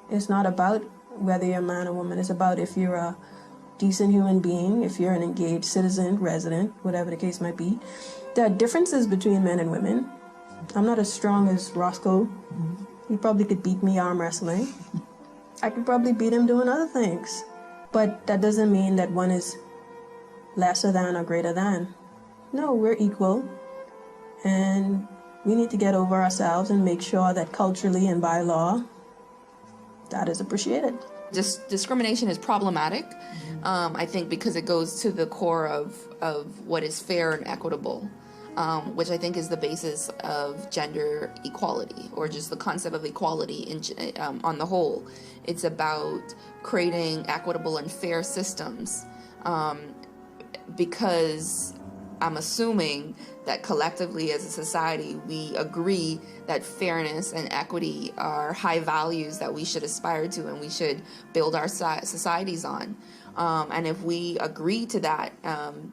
It's not about whether you're a man or woman. It's about if you're a decent human being, if you're an engaged citizen, resident, whatever the case might be. There are differences between men and women. I'm not as strong as Roscoe. He probably could beat me arm wrestling. I could probably beat him doing other things. But that doesn't mean that one is lesser than or greater than. No, we're equal. And we need to get over ourselves and make sure that culturally and by law, that is appreciated. Discrimination is problematic, I think, because it goes to the core of what is fair and equitable, which I think is the basis of gender equality, or just the concept of equality on the whole. It's about creating equitable and fair systems, because I'm assuming that collectively as a society we agree that fairness and equity are high values that we should aspire to and we should build our societies on. And if we agree to that,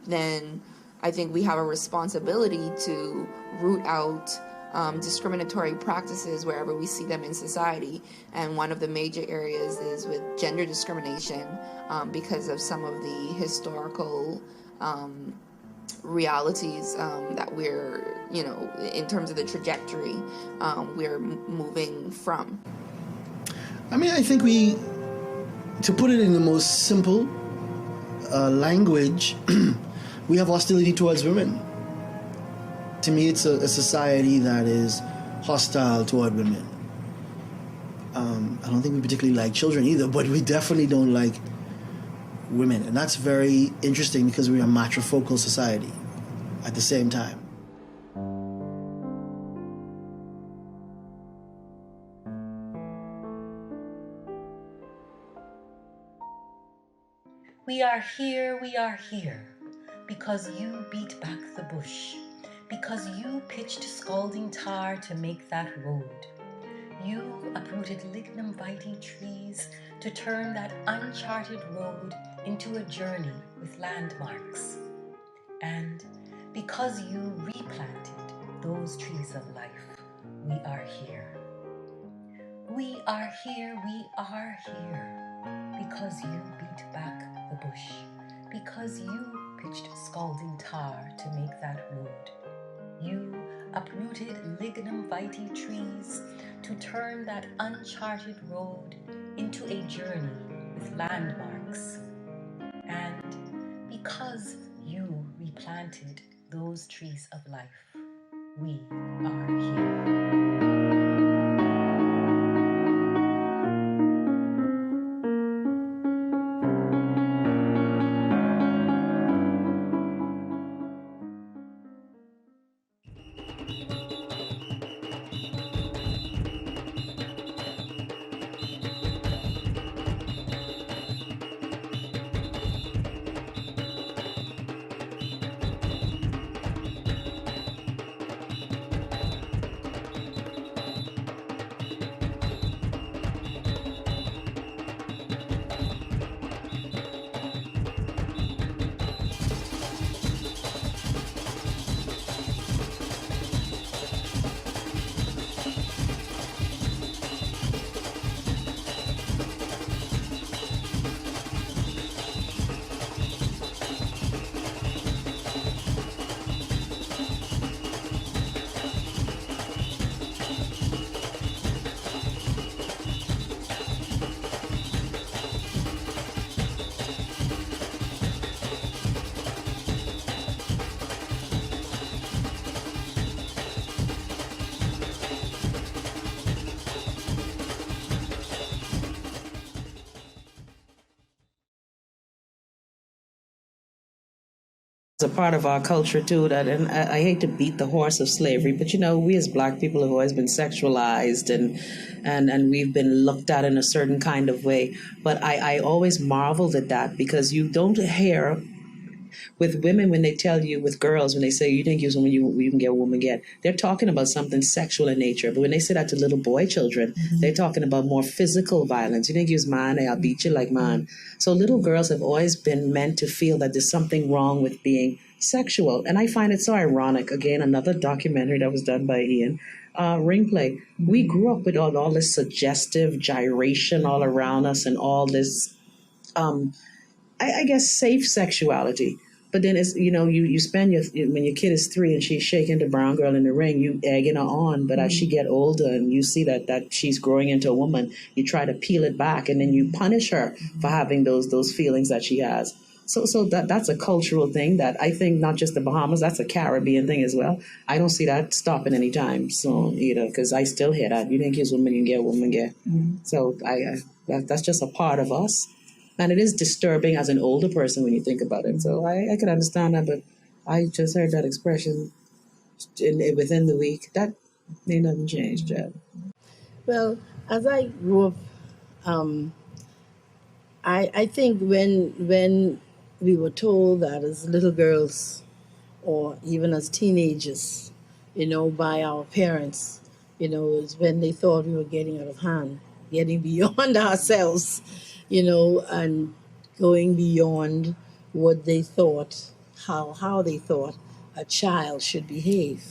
then I think we have a responsibility to root out discriminatory practices wherever we see them in society. And one of the major areas is with gender discrimination, because of some of the historical realities that we're, in terms of the trajectory we're moving from. I mean, I think to put it in the most simple language, we have hostility towards women. To me, it's a society that is hostile toward women. I don't think we particularly like children either, but we definitely don't like women. And that's very interesting because we're a matrifocal society at the same time. We are here, because you beat back the bush, because you pitched scalding tar to make that road. You uprooted lignum vitae trees to turn that uncharted road into a journey with landmarks. And because you replanted those trees of life, we are here. We are here, because you beat back the bush, because you pitched scalding tar to make that road. You uprooted lignum vitae trees to turn that uncharted road into a journey with landmarks. And because you replanted those trees of life, we are here. A part of our culture too, that, and I hate to beat the horse of slavery, but we as Black people have always been sexualized and we've been looked at in a certain kind of way. But I always marveled at that, because you don't hear with women when they tell you, with girls, when they say you didn't use a woman, you can get a woman get, they're talking about something sexual in nature. But when they say that to little boy children, they're talking about more physical violence. You didn't use mine, I'll beat you like mine. So little girls have always been meant to feel that there's something wrong with being sexual. And I find it so ironic. Again, another documentary that was done by Ian, Ring Play. We grew up with all this suggestive gyration all around us and all this, I guess, safe sexuality. But then it's, you spend when your kid is 3 and she's shaking the brown girl in the ring, you egging her on. But as she get older and you see that she's growing into a woman, you try to peel it back and then you punish her for having those feelings that she has. So that's a cultural thing that I think not just the Bahamas, that's a Caribbean thing as well. I don't see that stopping anytime soon either, because I still hear that. You didn't kiss woman, you get woman, get. So that's just a part of us. And it is disturbing as an older person when you think about it. So I can understand that, but I just heard that expression within the week. That ain't nothing changed, Jed. Well, as I grew up, I think when we were told that as little girls or even as teenagers, by our parents, is when they thought we were getting out of hand, getting beyond ourselves, and going beyond what they thought, how they thought a child should behave.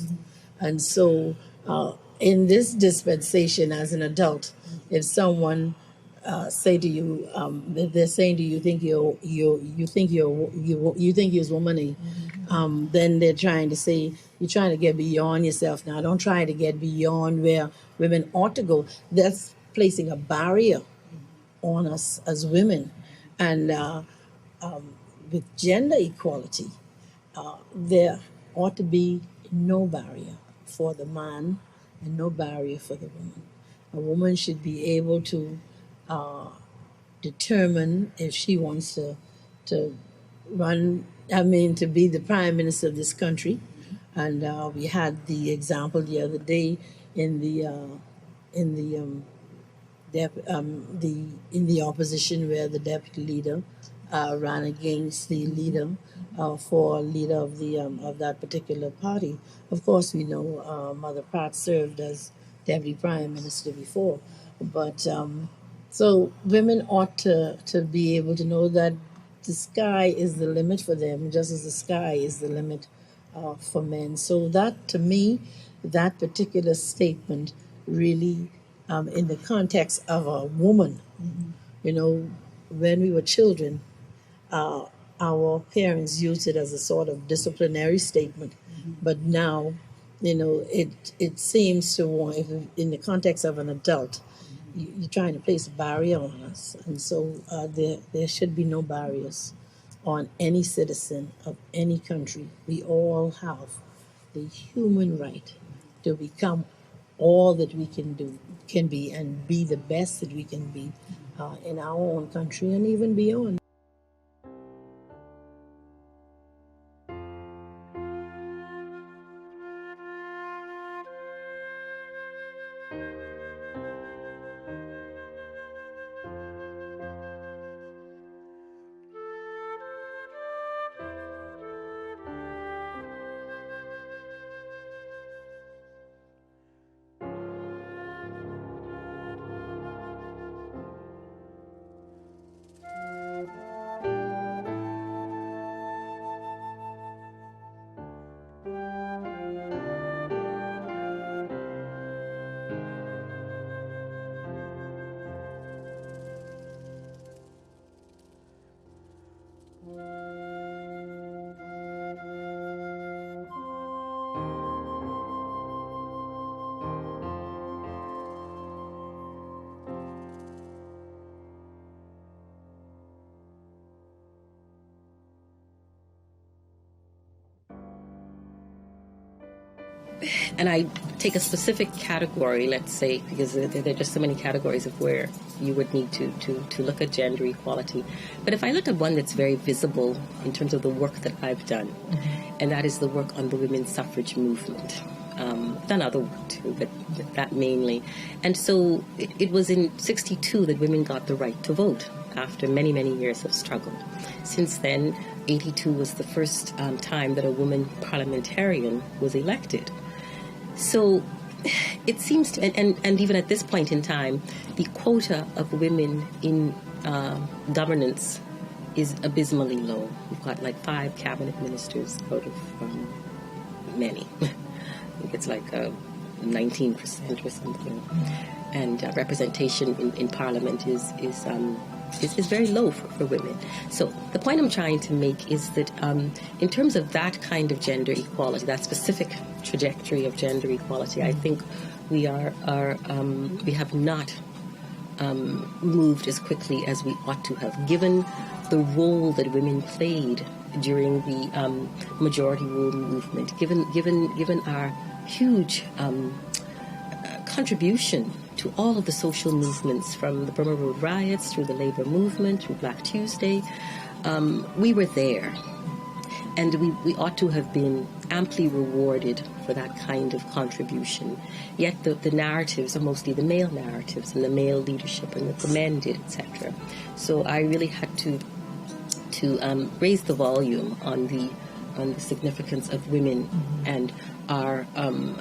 And so in this dispensation as an adult, if someone say to you, if they're saying to you, you think you're womany, then they're trying to say you're trying to get beyond yourself now. Don't try to get beyond where women ought to go. That's placing a barrier on us as women. And with gender equality, there ought to be no barrier for the man and no barrier for the woman. A woman should be able to determine if she wants to run, to be the prime minister of this country. And we had the example the other day in the opposition, where the deputy leader ran against the leader for leader of that particular party. Of course, we know Mother Pratt served as deputy prime minister before, but so women ought to be able to know that the sky is the limit for them, just as the sky is the limit for men. So that, to me, that particular statement really, in the context of a woman, when we were children, our parents used it as a sort of disciplinary statement, but now, it seems to want, in the context of an adult, you're trying to place a barrier on us, and so there should be no barriers on any citizen of any country. We all have the human right to become all that we can be, and be the best that we can be in our own country and even beyond. And I take a specific category, let's say, because there are just so many categories of where you would need to look at gender equality. But if I look at one that's very visible in terms of the work that I've done, and that is the work on the women's suffrage movement. Done other work too, but that mainly. And so it was in '62 that women got the right to vote after many, many years of struggle. Since then, '82 was the first time that a woman parliamentarian was elected. So it seems to, and even at this point in time, the quota of women in governance is abysmally low. We've got like 5 cabinet ministers out of many. I think it's like 19% or something. And representation in Parliament is very low for women. So the point I'm trying to make is that in terms of that kind of gender equality, that specific trajectory of gender equality, I think we have not moved as quickly as we ought to have, given the role that women played during the majority rule movement, given our huge contribution to all of the social movements, from the Burma Road riots through the labor movement, through Black Tuesday. We were there, and we ought to have been amply rewarded for that kind of contribution. Yet the narratives are mostly the male narratives and the male leadership and what the men did, etc. So I really had to raise the volume on the significance of women and our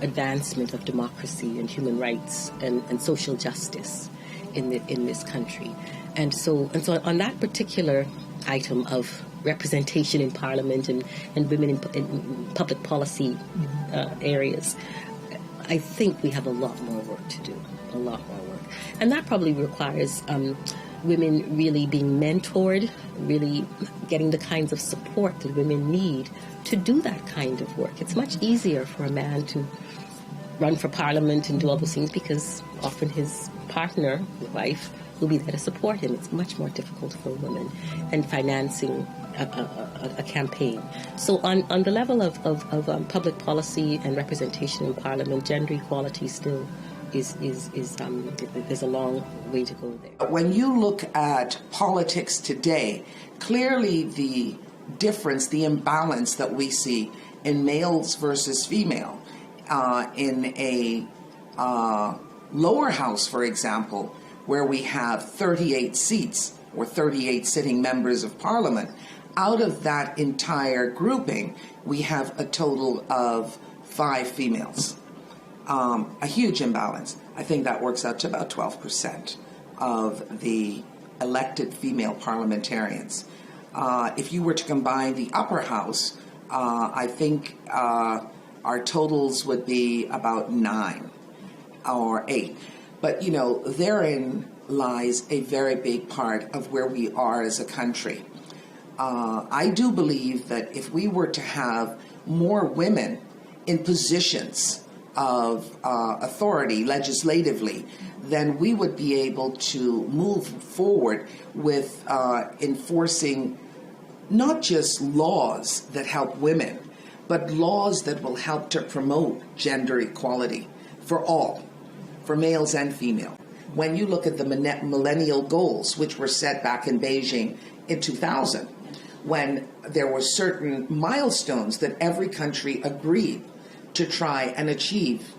advancement of democracy and human rights and social justice in this country. And so on that particular item of representation in Parliament and women in public policy areas, I think we have a lot more work to do, a lot more work. And that probably requires women really being mentored, really getting the kinds of support that women need to do that kind of work. It's much easier for a man to run for Parliament and do all those things because often his partner, his wife, will be there to support him. It's much more difficult for a woman, and financing a campaign. So on the level of public policy and representation in Parliament, gender equality still is there's a long way to go there. When you look at politics today, clearly the difference, the imbalance that we see in males versus female, in a lower house, for example, where we have 38 seats or 38 sitting members of Parliament, out of that entire grouping, we have a total of 5 females. A huge imbalance. I think that works out to about 12% of the elected female parliamentarians. If you were to combine the upper house, I think our totals would be about 9 or 8. But, you know, therein lies a very big part of where we are as a country. I do believe that if we were to have more women in positions of authority legislatively, then we would be able to move forward with enforcing not just laws that help women, but laws that will help to promote gender equality for all, for males and female. When you look at the millennial goals, which were set back in Beijing in 2000, when there were certain milestones that every country agreed to try and achieve.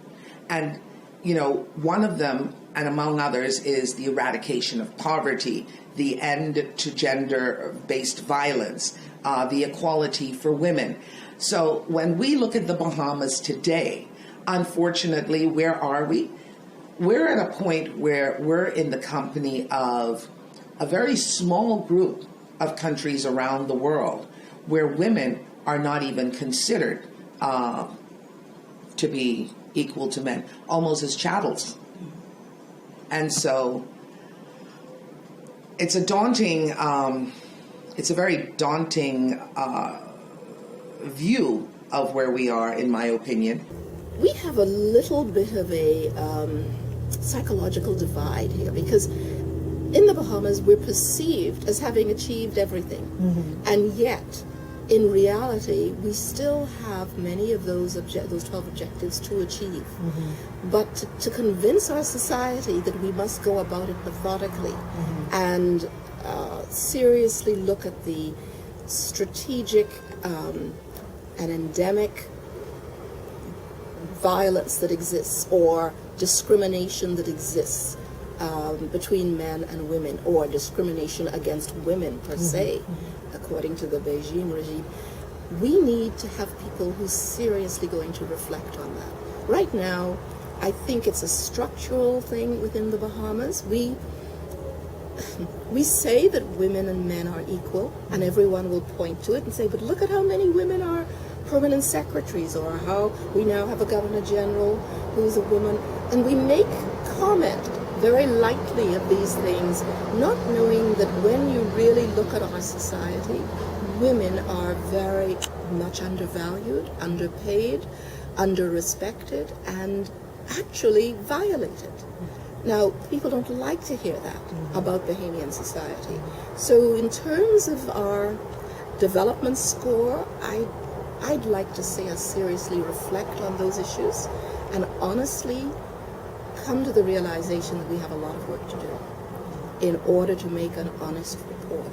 And, you know, one of them, and among others, is the eradication of poverty, the end to gender-based violence, the equality for women. So when we look at the Bahamas today, unfortunately, where are we? We're at a point where we're in the company of a very small group of countries around the world where women are not even considered to be equal to men, almost as chattels. And so it's a daunting, it's a very daunting view of where we are, in my opinion. We have a little bit of a psychological divide here, because in the Bahamas we're perceived as having achieved everything, and yet in reality we still have many of those 12 objectives to achieve. But to convince our society that we must go about it methodically and seriously look at the strategic and endemic violence that exists, or discrimination that exists between men and women, or discrimination against women per se, according to the Beijing regime, we need to have people who are seriously going to reflect on that. Right now, I think it's a structural thing within the Bahamas. we say that women and men are equal, and everyone will point to it and say, but look at how many women are permanent secretaries, or how we now have a governor general who's a woman. And we make comment very lightly of these things, not knowing that when you really look at our society, women are very much undervalued, underpaid, underrespected, and actually violated. Now, people don't like to hear that about Bahamian society. So in terms of our development score, I'd like to see us seriously reflect on those issues and honestly come to the realization that we have a lot of work to do in order to make an honest report.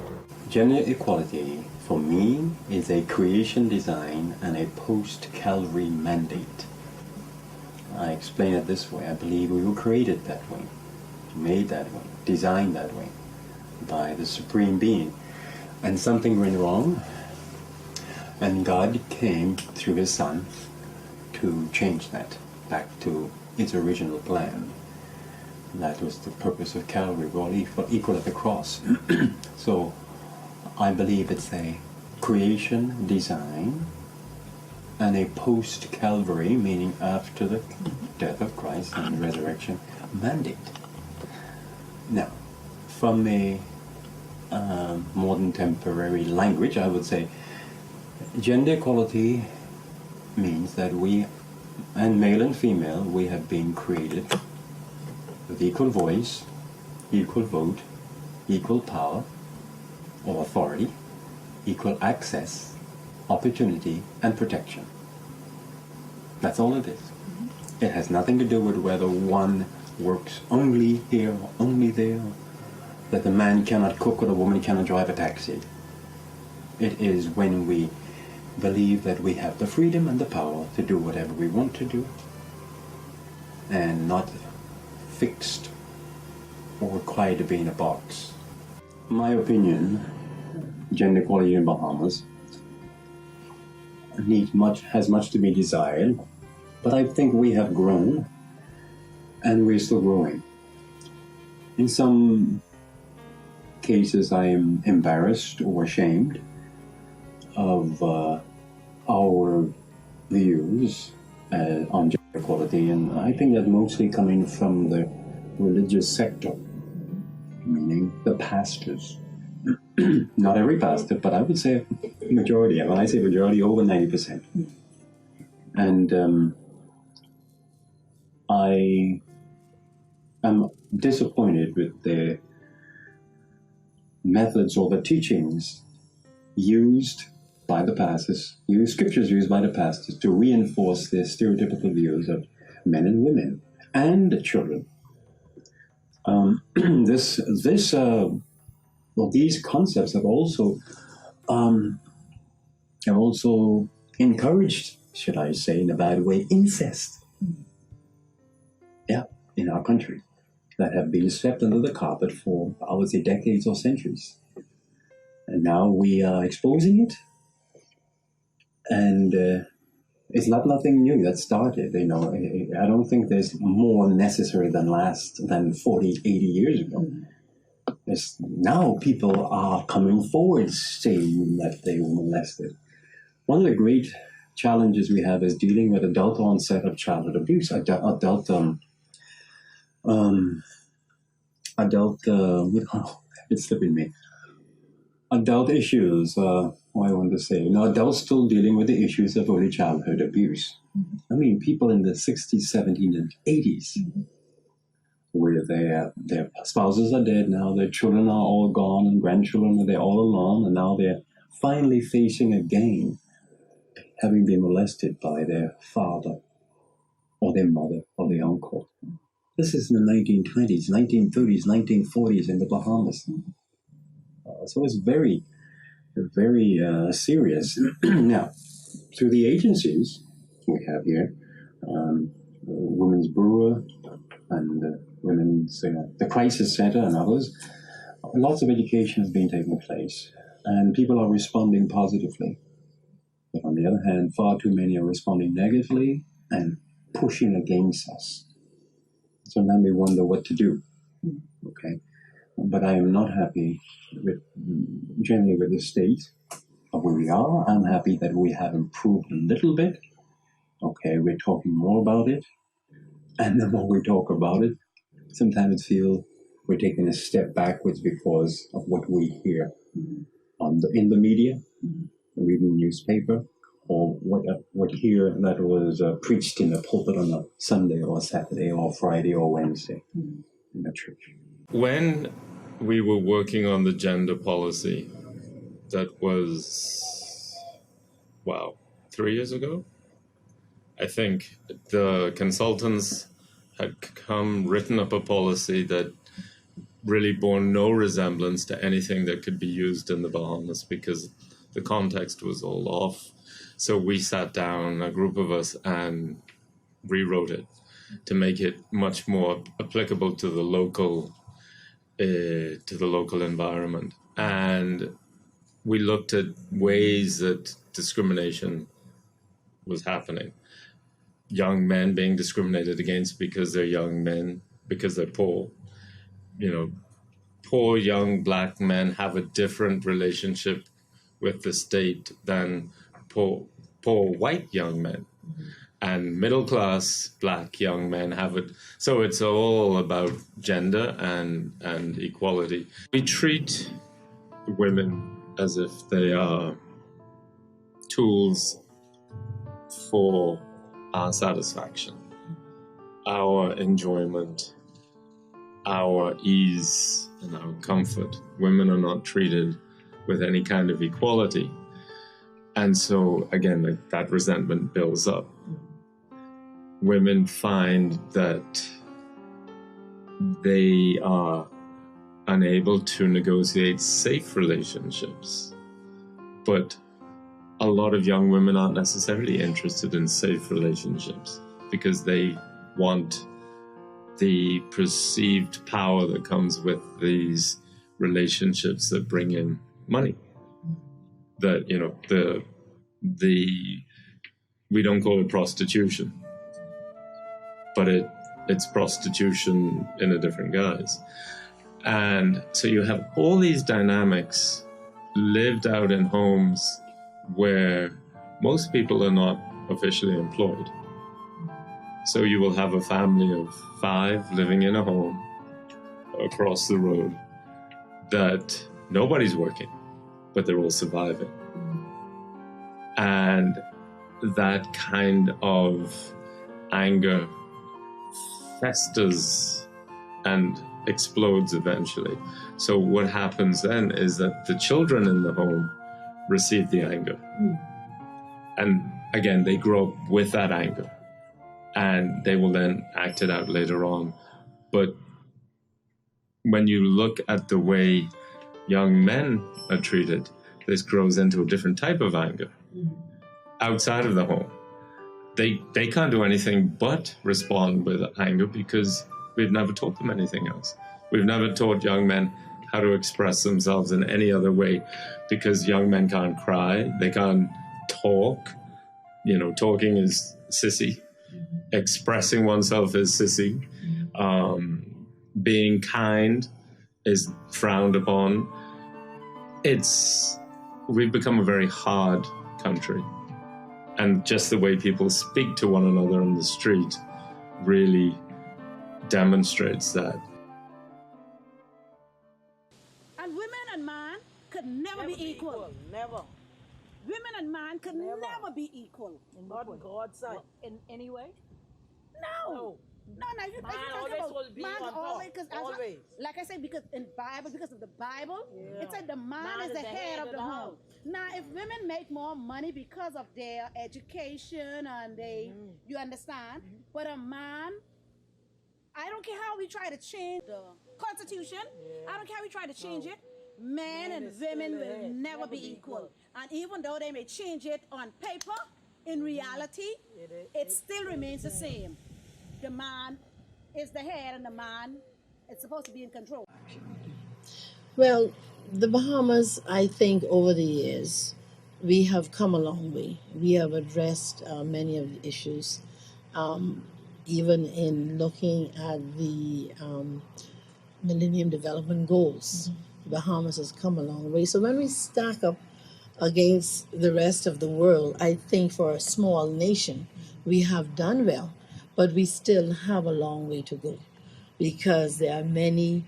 Gender equality, for me, is a creation design and a post-Calvary mandate. I explain it this way. I believe we were created that way, made that way, designed that way by the Supreme Being. And something went wrong, and God came through His Son to change that back to its original plan. That was the purpose of Calvary. We're all equal at the cross. So I believe it's a creation design and a post-Calvary, meaning after the death of Christ and resurrection, mandate. Now, from a more contemporary language, I would say gender equality means that we, and male and female, we have been created with equal voice, equal vote, equal power or authority, equal access, opportunity, and protection. That's all it is. It has nothing to do with whether one works only here or only there, that a man cannot cook or a woman cannot drive a taxi. It is when we believe that we have the freedom and the power to do whatever we want to do and not fixed or required to be in a box. My opinion, gender equality in Bahamas has much to be desired, but I think we have grown and we're still growing. In some cases I am embarrassed or ashamed of our views on gender equality, and I think that mostly coming from the religious sector, meaning the pastors. Not every pastor, but I would say majority. When I say majority, over 90%. And I am disappointed with the methods or the teachings used by the pastors, scriptures used by the pastors to reinforce their stereotypical views of men and women and children. These concepts have also encouraged, should I say, in a bad way, incest. Yeah, in our country, that have been swept under the carpet for, I would say, decades or centuries. And now we are exposing it, and it's nothing new that started. You know, I don't think there's more necessary than 40, 80 years ago. Now people are coming forward saying that they were molested. One of the great challenges we have is dealing with adult onset of childhood abuse, it's slipping me. Adult issues, adults still dealing with the issues of early childhood abuse. I mean, people in the 60s, 70s, and 80s, where their spouses are dead now, their children are all gone, and grandchildren, they're all alone, and now they're finally facing again having been molested by their father or their mother or their uncle. This is in the 1920s, 1930s, 1940s in the Bahamas. So it's very, very serious. Now, through the agencies we have here, Women's Brewer and Women's the Crisis Center and others, lots of education has been taking place, and people are responding positively. But on the other hand, far too many are responding negatively and pushing against us. So now we wonder what to do. Okay, but I am not happy generally with the state of where we are. I'm happy that we have improved a little bit. Okay, we're talking more about it, and the more we talk about it, sometimes I feel we're taking a step backwards because of what we hear in the media, reading the newspaper, or what here that was preached in the pulpit on a Sunday or Saturday or Friday or Wednesday in the church. When we were working on the gender policy, that was, 3 years ago? I think the consultants had written up a policy that really bore no resemblance to anything that could be used in the Bahamas because the context was all off. So we sat down, a group of us, and rewrote it to make it much more applicable to the local environment. And we looked at ways that discrimination was happening. Young men being discriminated against because they're young men, because they're poor. Poor young black men have a different relationship with the state than poor white young men. And middle-class black young men have it. So it's all about gender and equality. We treat women as if they are tools for our satisfaction, our enjoyment, our ease, and our comfort. Women are not treated with any kind of equality. And so, again, that resentment builds up. Women find that they are unable to negotiate safe relationships. But a lot of young women aren't necessarily interested in safe relationships because they want the perceived power that comes with these relationships that bring in money. That, we don't call it prostitution, but it's prostitution in a different guise. And so you have all these dynamics lived out in homes where most people are not officially employed. So you will have a family of 5 living in a home across the road that nobody's working, but they're all surviving. And that kind of anger festers and explodes eventually. So what happens then is that the children in the home receive the anger. And again, they grow up with that anger. And they will then act it out later on. But when you look at the way young men are treated, this grows into a different type of anger outside of the home. They can't do anything but respond with anger because we've never taught them anything else. We've never taught young men how to express themselves in any other way because young men can't cry, they can't talk. Talking is sissy. Expressing oneself is sissy. Being kind is frowned upon. We've become a very hard country. And just the way people speak to one another on the street really demonstrates that. And women and man could never be equal. Never. Women and man could never be equal. Not God's side. In any way? No. Man always will be on top. Always. Like I said, because of the Bible, it said the man is the head of the home. Now, if women make more money because of their education and you understand, but a man, I don't care how we try to change the Constitution, I don't care how we try to change it, men and women will never be equal. And even though they may change it on paper, in reality, it still remains the same. The man is the head and the man is supposed to be in control. Well, the Bahamas, I think over the years, we have come a long way. We have addressed many of the issues, even in looking at Millennium Development Goals. The Bahamas has come a long way. So when we stack up against the rest of the world, I think for a small nation, we have done well, but we still have a long way to go because there are many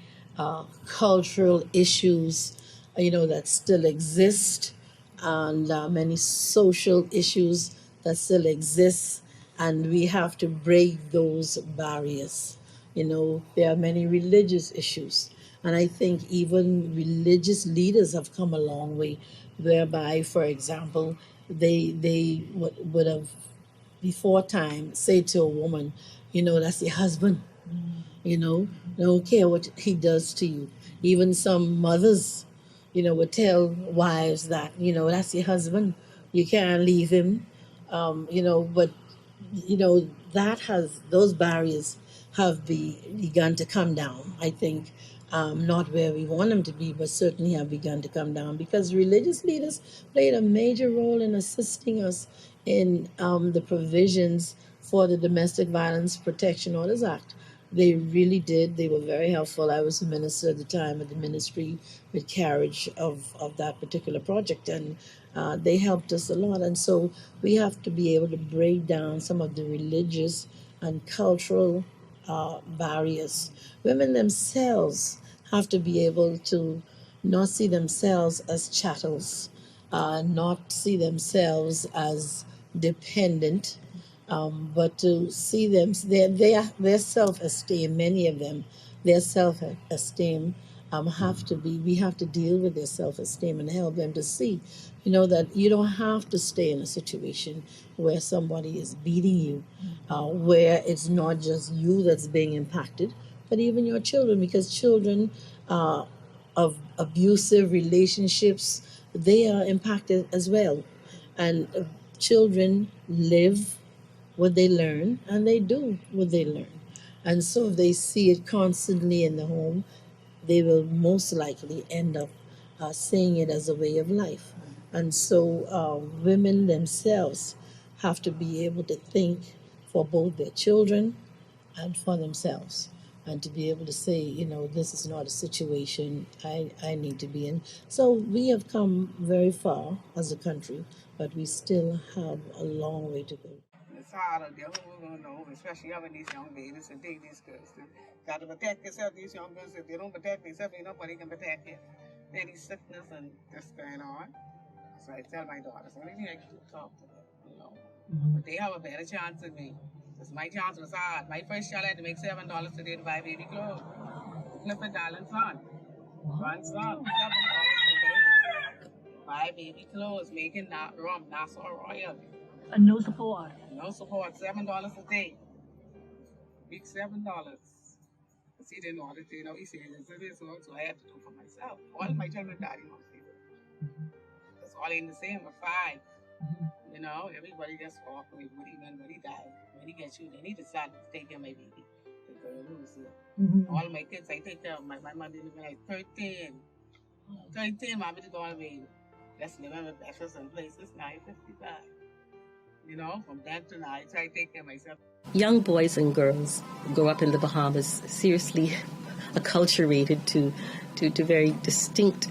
cultural issues, that still exist, and many social issues that still exist, and we have to break those barriers. There are many religious issues, and I think even religious leaders have come a long way, whereby, for example, they would have before time say to a woman, that's your husband. Don't care what he does to you. Even some mothers, would tell wives that, that's your husband. You can't leave him. But those barriers have begun to come down. I think not where we want them to be, but certainly have begun to come down because religious leaders played a major role in assisting us in the provisions for the Domestic Violence Protection Orders Act. They really did. They were very helpful. I was a minister at the time of the ministry with carriage of that particular project, and they helped us a lot. And so we have to be able to break down some of the religious and cultural barriers. Women themselves have to be able to not see themselves as chattels, not see themselves as dependent, but to see them, their self-esteem, many of them, their self-esteem we have to deal with their self-esteem and help them to see, that you don't have to stay in a situation where somebody is beating you, where it's not just you that's being impacted, but even your children, because children of abusive relationships, they are impacted as well. And children live what they learn, and they do what they learn. And so if they see it constantly in the home, they will most likely end up seeing it as a way of life. And so women themselves have to be able to think for both their children and for themselves, and to be able to say, this is not a situation I need to be in. So we have come very far as a country, but we still have a long way to go. It's hard on them, especially having these young ladies and dating these girls. They got to protect yourself. These young girls, if they don't protect themselves, nobody can protect you. Any sickness and this going on. So I tell my daughters, only I can talk to them, But they have a better chance than me. Because my chance was hard. My first child had to make $7 a day to buy baby clothes. Flip a dollar son. One son, $7 a day. Buy baby clothes, making rum, Nassau Royal. And no support. No support, $7 a day. Big $7. Because he didn't know how to do, he said, so I had to do for myself. All my children daddy wants to do. That's all in the same for 5. Everybody just walk away with him when he died. When he gets you, then he decided to take care of my baby. The girl who was here. All my kids, I take care of. My mother lived like 13. 13, mommy to go on baby. Just living with bachelors and places, now you're 55. From then to now, I try to take care of myself. Young boys and girls grow up in the Bahamas seriously acculturated to very distinct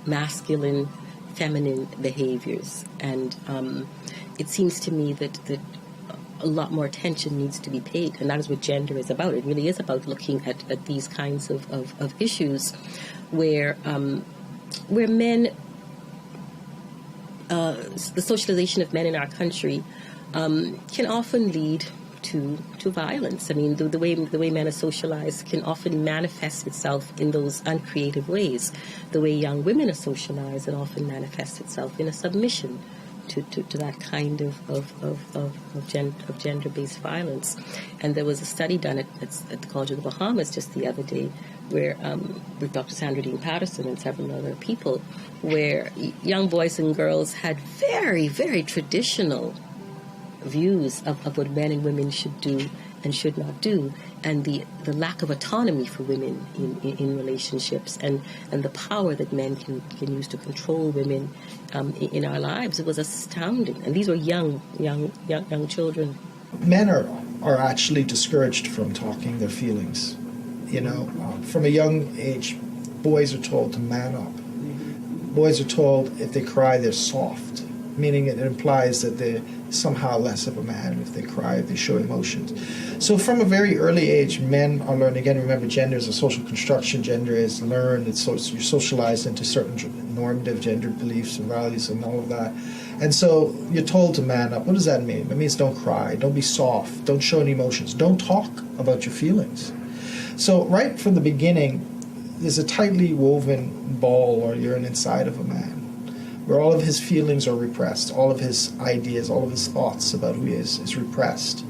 masculine, feminine behaviors. And it seems to me that a lot more attention needs to be paid. And that is what gender is about. It really is about looking at these kinds of issues where men... the socialization of men in our country can often lead to violence. I mean, the way men are socialized can often manifest itself in those uncreative ways. The way young women are socialized, it often manifests itself in a submission to that kind of gender-based violence. And there was a study done at the College of the Bahamas just the other day, where with Dr. Sandra Dean Patterson and several other people, where young boys and girls had very, very traditional views of what men and women should do and should not do, and the lack of autonomy for women in relationships, and the power that men can use to control women in our lives. It was astounding. And these were young children. Men are actually discouraged from talking their feelings from a young age, boys are told to man up. Boys are told if they cry, they're soft, meaning it implies that they're somehow less of a man if they cry, if they show emotions. So from a very early age, men are learning. Again, remember, gender is a social construction. Gender is learned. You're socialized into certain normative gendered beliefs and values and all of that. And so you're told to man up. What does that mean? It means don't cry, don't be soft, don't show any emotions, don't talk about your feelings. So right from the beginning, there's a tightly woven ball or urine inside of a man, where all of his feelings are repressed, all of his ideas, all of his thoughts about who he is repressed.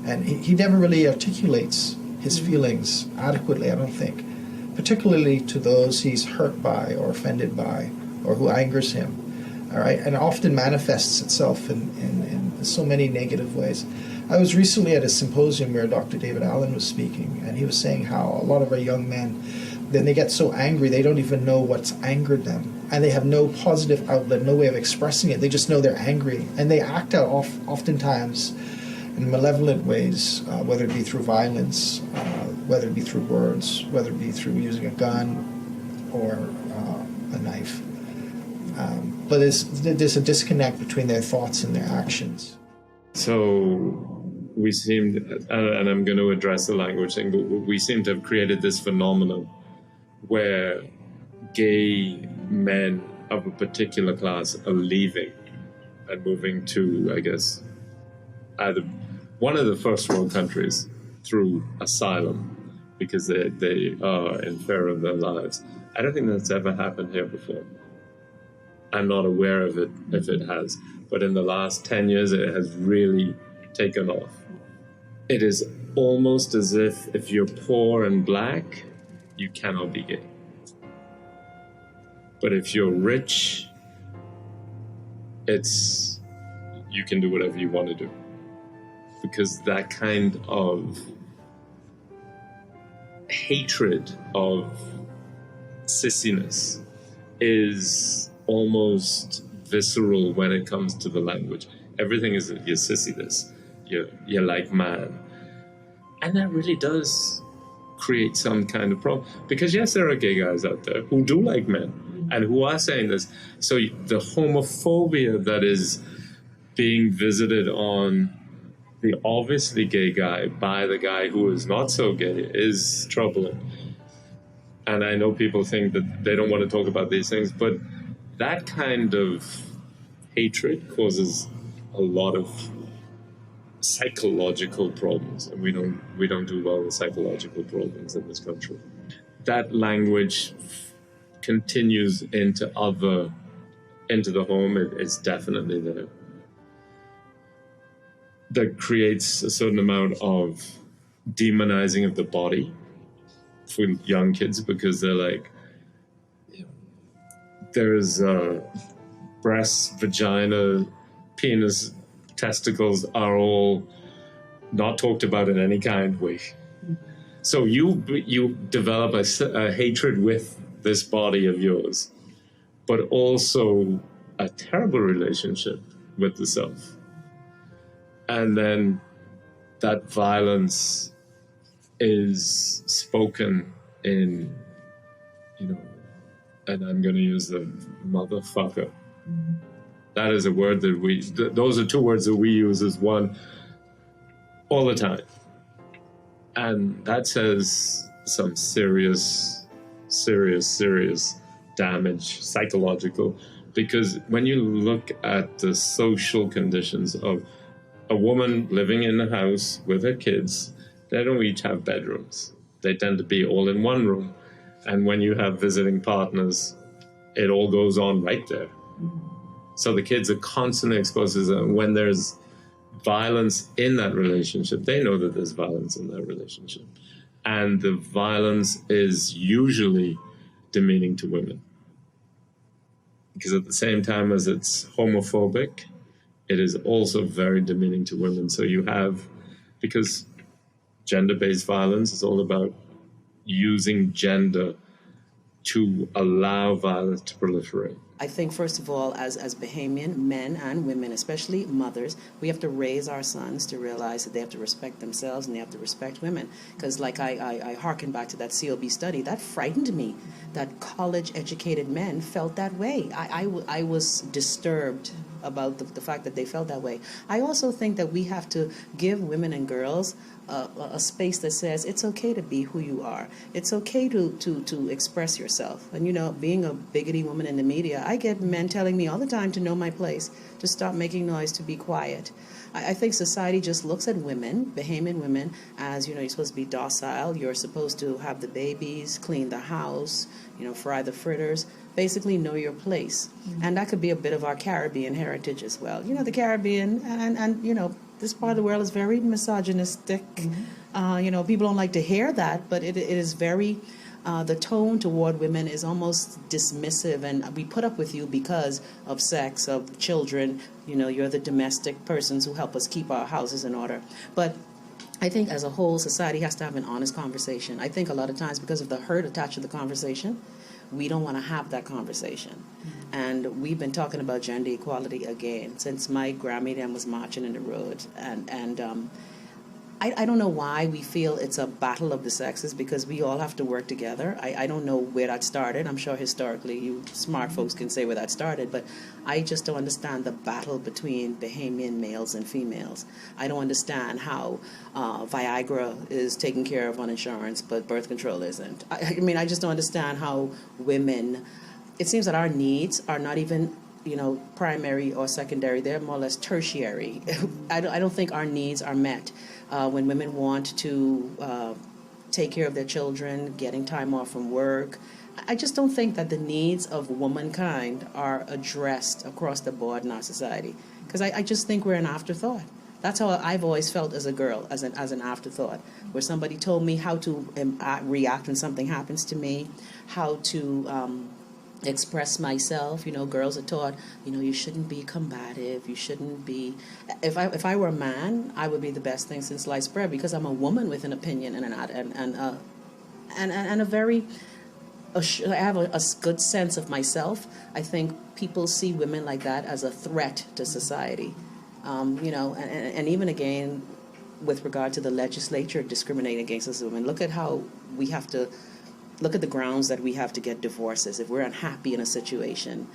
And he never really articulates his feelings adequately, I don't think, particularly to those he's hurt by or offended by or who angers him. All right, and it often manifests itself in so many negative ways. I was recently at a symposium where Dr. David Allen was speaking, and he was saying how a lot of our young men, then they get so angry they don't even know what's angered them, and they have no positive outlet, no way of expressing it. They just know they're angry, and they act out oftentimes in malevolent ways, whether it be through violence, whether it be through words, whether it be through using a gun or a knife. But there's a disconnect between their thoughts and their actions. So we seem, and I'm going to address the language thing, but we seem to have created this phenomenon where gay men of a particular class are leaving and moving to, I guess, either one of the first world countries through asylum because they are in fear of their lives. I don't think that's ever happened here before. I'm not aware of it if it has, but in the last 10 years it has really taken off. It is almost as if you're poor and black, you cannot be gay. But if you're rich, you can do whatever you want to do. Because that kind of hatred of sissiness is almost visceral when it comes to the language. Everything is, you're sissy this, you're like man. And that really does create some kind of problem. Because yes, there are gay guys out there who do like men and who are saying this. So the homophobia that is being visited on the obviously gay guy by the guy who is not so gay is troubling. And I know people think that they don't want to talk about these things, but that kind of hatred causes a lot of psychological problems, and we don't do well with psychological problems in this country. That language continues into the home. It's definitely there. That creates a certain amount of demonizing of the body for young kids because they're like, there's breasts, vagina, penis, testicles are all not talked about in any kind of way. So you develop a hatred with this body of yours, but also a terrible relationship with the self. And then that violence is spoken in, and I'm going to use the motherfucker. That is a word that those are two words that we use as one all the time. And that says some serious damage, psychological, because when you look at the social conditions of a woman living in a house with her kids, they don't each have bedrooms. They tend to be all in one room. And when you have visiting partners, it all goes on right there. So the kids are constantly exposed to that. When there's violence in that relationship, they know that there's violence in that relationship. And the violence is usually demeaning to women. Because at the same time as it's homophobic, it is also very demeaning to women. So you have, because gender-based violence is all about using gender to allow violence to proliferate? I think, first of all, as Bahamian men and women, especially mothers, we have to raise our sons to realize that they have to respect themselves and they have to respect women. Because like I hearken back to that COB study, that frightened me, that college-educated men felt that way. I was disturbed about the fact that they felt that way. I also think that we have to give women and girls a space that says it's okay to be who you are. It's okay to express yourself. And, you know, being a biggity woman in the media, I get men telling me all the time to know my place, to stop making noise, to be quiet. I think society just looks at women, Bahamian women, as, you know, you're supposed to be docile, you're supposed to have the babies, clean the house, you know, fry the fritters, basically know your place. Mm-hmm. And that could be a bit of our Caribbean heritage as well. You know, the Caribbean and you know, this part of the world is very misogynistic. Mm-hmm. You know, people don't like to hear that, but it is very, the tone toward women is almost dismissive, and we put up with you because of sex, of children. You know, you're the domestic persons who help us keep our houses in order. But I think as a whole, society has to have an honest conversation. I think a lot of times because of the hurt attached to the conversation, we don't want to have that conversation. Mm-hmm. And we've been talking about gender equality again since my Grammy then was marching in the road. And I don't know why we feel it's a battle of the sexes, because we all have to work together. I don't know where that started. I'm sure historically you smart folks can say where that started, but I just don't understand the battle between Bahamian males and females. I don't understand how Viagra is taken care of on insurance, but birth control isn't. I mean, I just don't understand how women, it seems that our needs are not even, you know, primary or secondary. They're more or less tertiary. I don't think our needs are met. When women want to take care of their children, getting time off from work, I just don't think that the needs of womankind are addressed across the board in our society. Because I just think we're an afterthought. That's how I've always felt as a girl, as an afterthought, where somebody told me how to react when something happens to me, how to express myself. You know, girls are taught, you know, you shouldn't be combative, you shouldn't be, if I were a man, I would be the best thing since sliced bread, because I'm a woman with an opinion and a very, I have a good sense of myself. I think people see women like that as a threat to society. You know, and even again with regard to the legislature discriminating against us women, look at how we have to look at the grounds that we have to get divorces. If we're unhappy in a situation,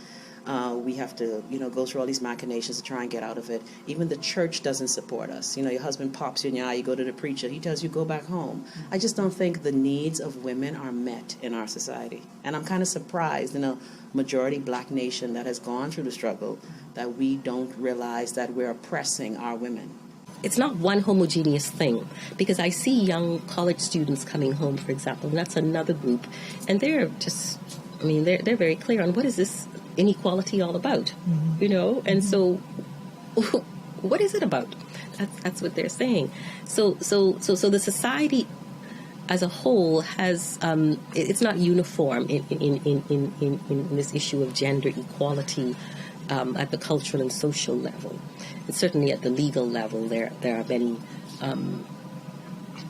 we have to, you know, go through all these machinations to try and get out of it. Even the church doesn't support us. You know, your husband pops you in your eye, you go to the preacher, he tells you go back home. I just don't think the needs of women are met in our society. And I'm kind of surprised in a majority black nation that has gone through the struggle that we don't realize that we're oppressing our women. It's not one homogeneous thing, because I see young college students coming home, for example, and that's another group, and they're just, I mean, they're very clear on what is this inequality all about, you know, and so what is it about? That's what they're saying. So the society as a whole has, it's not uniform in this issue of gender equality at the cultural and social level. And certainly at the legal level, there are many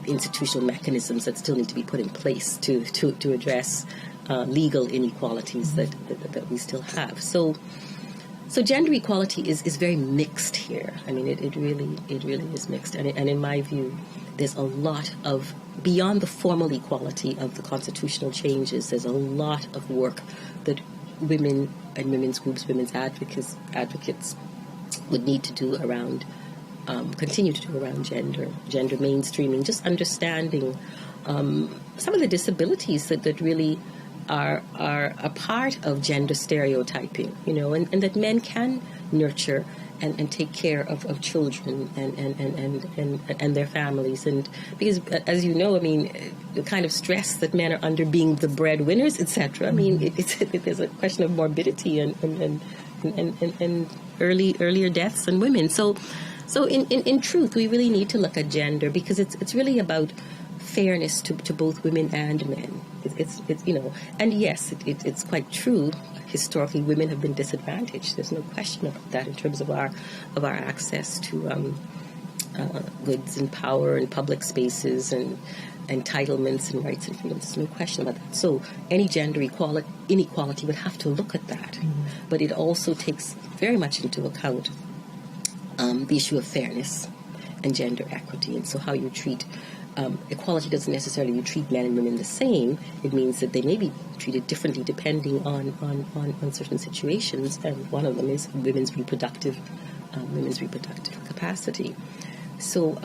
institutional mechanisms that still need to be put in place to address legal inequalities that we still have. So gender equality is very mixed here. I mean, it really is mixed. And in my view, there's a lot of, beyond the formal equality of the constitutional changes, there's a lot of work that women and women's groups, women's advocates would need to do around, continue to do around gender mainstreaming, just understanding some of the disabilities that really are a part of gender stereotyping, you know, and that men can nurture and take care of children and their families. And because, as you know, I mean, the kind of stress that men are under being the breadwinners, etc. I mean, there's a question of morbidity and earlier deaths in women. So in truth, we really need to look at gender, because it's really about fairness to both women and men. It's you know, and yes, it's quite true. Historically, women have been disadvantaged. There's no question about that in terms of our access to goods and power and public spaces and entitlements and rights and freedoms. There's no question about that. So any gender inequality would have to look at that. But it also takes very much into account the issue of fairness and gender equity. And so how you treat equality doesn't necessarily you treat men and women the same. It means that they may be treated differently depending on certain situations, and one of them is women's reproductive capacity. So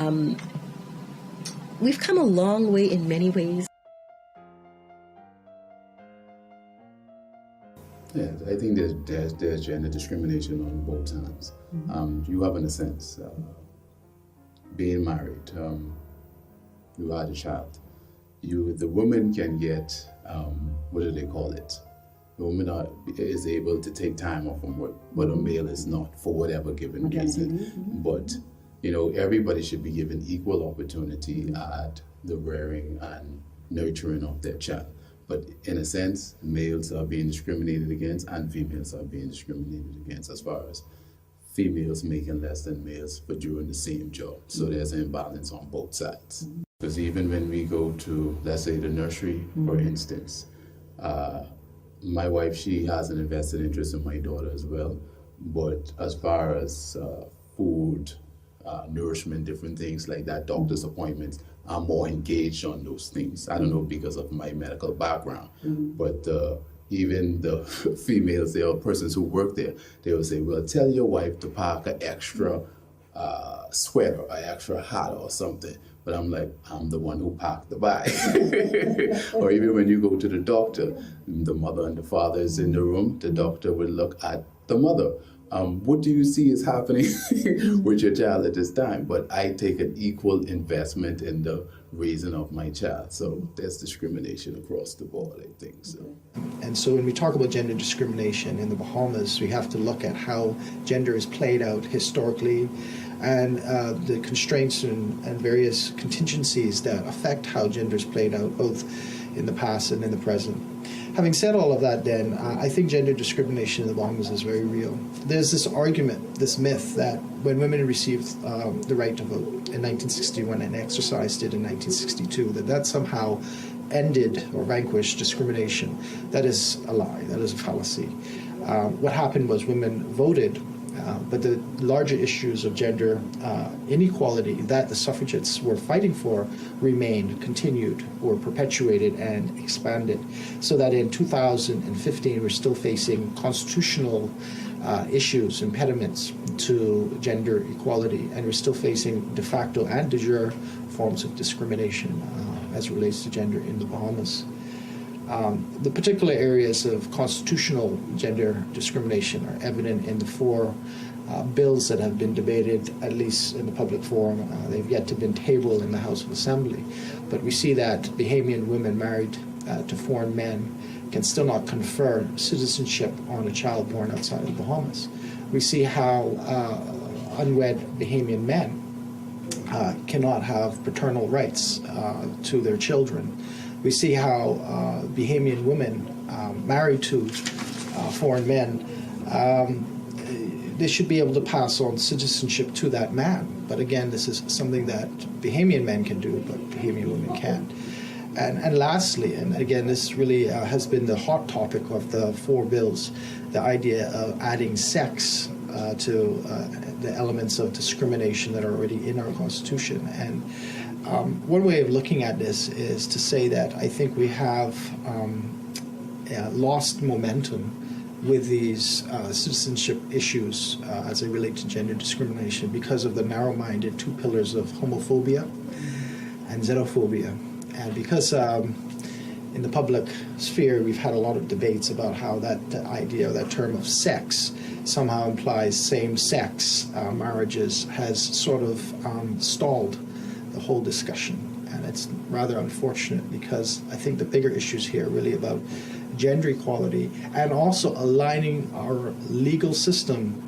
we've come a long way in many ways. Yeah, I think there's gender discrimination on both sides. You have, in a sense, being married, you had a child. The woman can get, what do they call it? The woman is able to take time off from work, but a male is not for whatever given reason. But, everybody should be given equal opportunity at the rearing and nurturing of their child. But in a sense, males are being discriminated against and females are being discriminated against as far as females making less than males but doing the same job. So there's an imbalance on both sides. Because even when we go to, let's say, the nursery, for instance, my wife, she has an invested interest in my daughter as well. But as far as food, nourishment, different things like that, doctor's appointments, I'm more engaged on those things. I don't know, because of my medical background, but even the females, there are persons who work there, they will say, well, tell your wife to pack an extra sweater or extra hat or something. But I'm like, I'm the one who packed the bag. Or even when you go to the doctor, the mother and the father is in the room, the doctor will look at the mother. What do you see is happening with your child at this time? But I take an equal investment in the raising of my child. So there's discrimination across the board, I think. So. And so when we talk about gender discrimination in the Bahamas, we have to look at how gender is played out historically and the constraints and various contingencies that affect how gender is played out, both in the past and in the present. Having said all of that, then, I think gender discrimination in the Bahamas is very real. There's this argument, this myth, that when women received the right to vote in 1961 and exercised it in 1962, that somehow ended or vanquished discrimination. That is a lie. That is a fallacy. What happened was women voted, but the larger issues of gender inequality that the suffragettes were fighting for remained, continued, were perpetuated and expanded. So that in 2015 we're still facing constitutional issues, impediments to gender equality, and we're still facing de facto and de jure forms of discrimination as it relates to gender in the Bahamas. The particular areas of constitutional gender discrimination are evident in the four bills that have been debated, at least in the public forum. They've yet to been tabled in the House of Assembly. But we see that Bahamian women married to foreign men can still not confer citizenship on a child born outside of the Bahamas. We see how unwed Bahamian men cannot have paternal rights to their children. We see how Bahamian women married to foreign men, they should be able to pass on citizenship to that man. But again, this is something that Bahamian men can do, but Bahamian women can't. And lastly, and again, this really has been the hot topic of the four bills, the idea of adding sex to the elements of discrimination that are already in our Constitution. And one way of looking at this is to say that I think we have lost momentum with these citizenship issues as they relate to gender discrimination because of the narrow-minded two pillars of homophobia and xenophobia. And because in the public sphere we've had a lot of debates about how that idea, that term of sex, somehow implies same-sex marriages, has sort of stalled the whole discussion. And it's rather unfortunate because I think the bigger issues here are really about gender equality and also aligning our legal system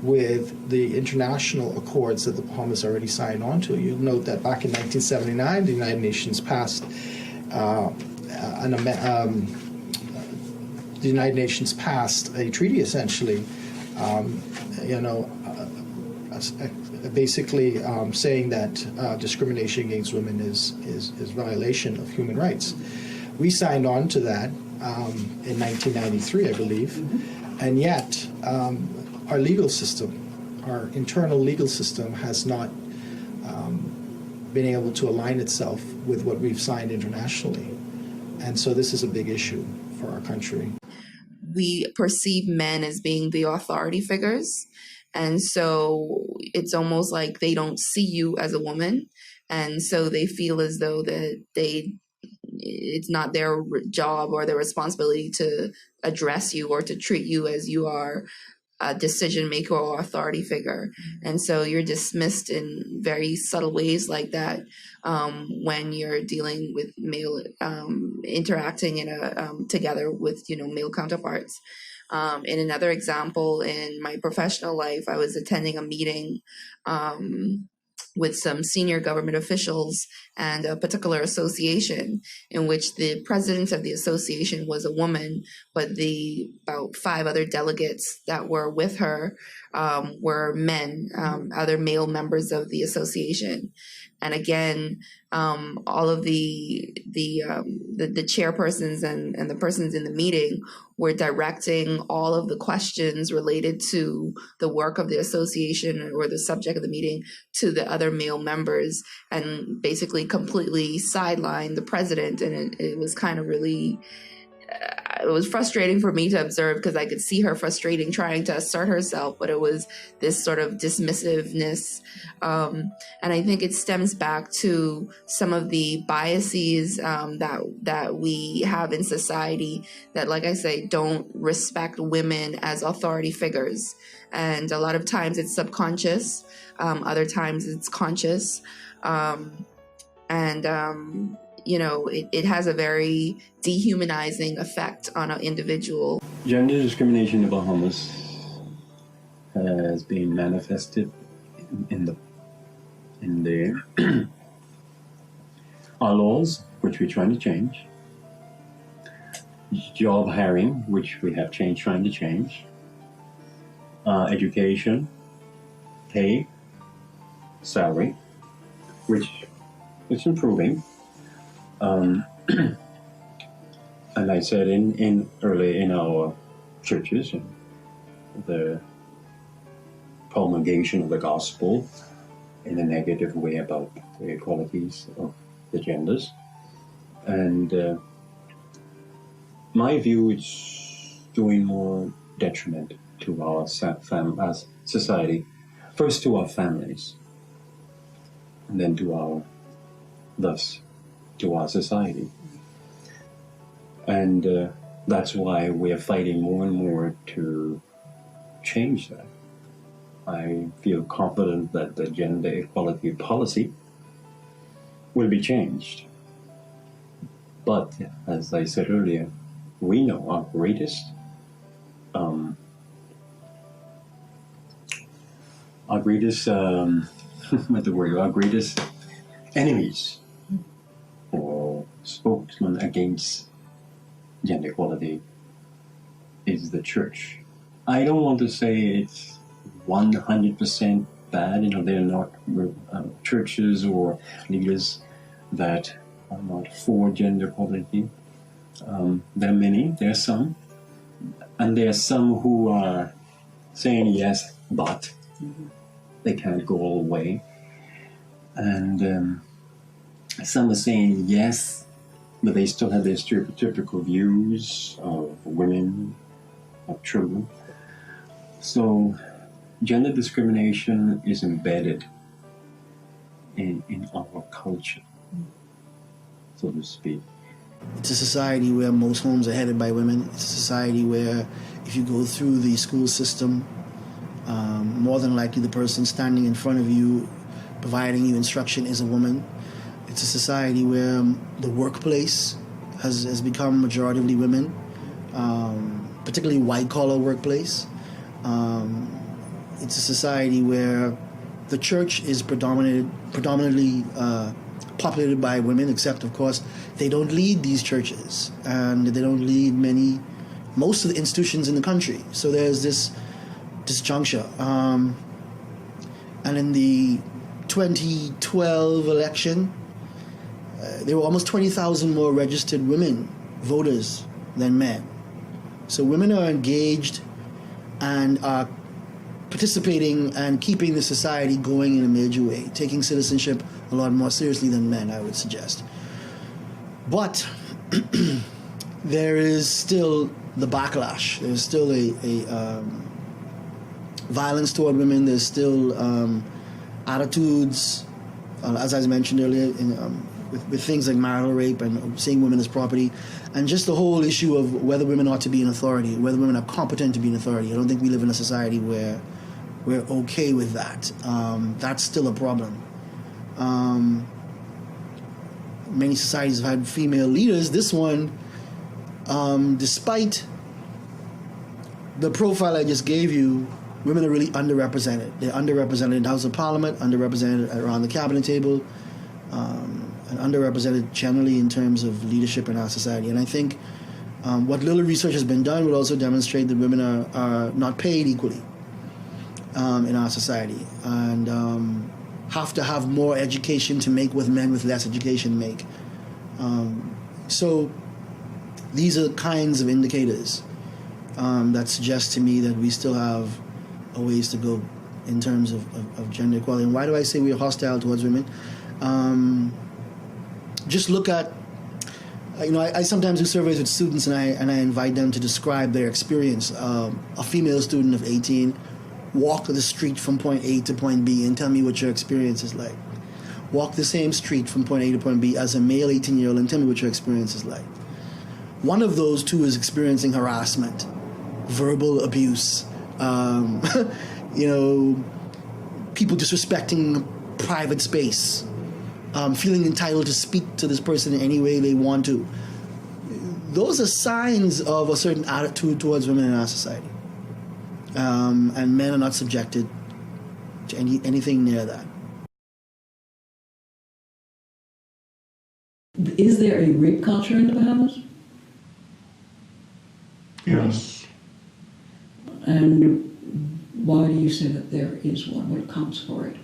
with the international accords that the Bahamas already signed on to. You'll note that back in 1979, the United Nations passed basically saying that discrimination against women is violation of human rights. We signed on to that in 1993, I believe, and yet our legal system, our internal legal system, has not been able to align itself with what we've signed internationally. And so this is a big issue for our country. We perceive men as being the authority figures. And so it's almost like they don't see you as a woman. And so they feel as though that it's not their job or their responsibility to address you or to treat you as you are a decision maker or authority figure. And so you're dismissed in very subtle ways like that when you're dealing with male, interacting in together with, male counterparts. In another example, in my professional life, I was attending a meeting with some senior government officials and a particular association in which the president of the association was a woman, but about 5 other delegates that were with her were men, other male members of the association. And again, all of the chairpersons and the persons in the meeting were directing all of the questions related to the work of the association or the subject of the meeting to the other male members, and basically completely sidelined the president. And it was kind of really it was frustrating for me to observe, because I could see her frustrating trying to assert herself, but it was this sort of dismissiveness. And I think it stems back to some of the biases that we have in society that, like I say, don't respect women as authority figures. And a lot of times it's subconscious, other times it's conscious. It has a very dehumanizing effect on an individual. Gender discrimination in the Bahamas has been manifested in the our laws, which we're trying to change, job hiring, which we have trying to change, education, pay, salary, which is improving. And I said early in our churches, the promulgation of the gospel in a negative way about the equalities of the genders. And my view is doing more detriment to our society, first to our families, and then to our society. And that's why we are fighting more and more to change that. I feel confident that the gender equality policy will be changed. But as I said earlier, we know our greatest enemies or spokesman against gender equality is the church. I don't want to say it's 100% bad. There are not churches or leaders that are not for gender equality. There are many, there are some. And there are some who are saying yes, but they can't go all the way. And some are saying yes, but they still have their stereotypical views of women, of children. So gender discrimination is embedded in our culture, so to speak. It's a society where most homes are headed by women. It's a society where if you go through the school system, more than likely the person standing in front of you providing you instruction is a woman. It's a society where the workplace has become majoritively women, particularly white-collar workplace. It's a society where the church is predominantly populated by women, except, of course, they don't lead these churches, and they don't lead most of the institutions in the country. So there's this disjuncture. And in the 2012 election, there were almost 20,000 more registered women voters than men. So women are engaged and are participating and keeping the society going in a major way, taking citizenship a lot more seriously than men, I would suggest. But there is still the backlash. There's still a violence toward women. There's still attitudes, as I mentioned earlier, with things like marital rape and seeing women as property, and just the whole issue of whether women ought to be in authority, whether women are competent to be in authority. I don't think we live in a society where we're okay with that. That's still a problem. Many societies have had female leaders. This one, despite the profile I just gave you, women are really underrepresented. They're underrepresented in the House of Parliament, underrepresented around the cabinet table, and underrepresented generally in terms of leadership in our society. And I think what little research has been done would also demonstrate that women are not paid equally in our society, and have to have more education to make what men with less education make. So these are kinds of indicators that suggest to me that we still have a ways to go in terms of gender equality. And why do I say we are hostile towards women? Just look at, I sometimes do surveys with students, and I invite them to describe their experience. A female student of 18, walk the street from point A to point B and tell me what your experience is like. Walk the same street from point A to point B as a male 18-year-old and tell me what your experience is like. One of those two is experiencing harassment, verbal abuse, people disrespecting private space, feeling entitled to speak to this person in any way they want to. Those are signs of a certain attitude towards women in our society. And men are not subjected to anything near that. Is there a rape culture in the Bahamas? Yes. And why do you say that there is one? What accounts for it?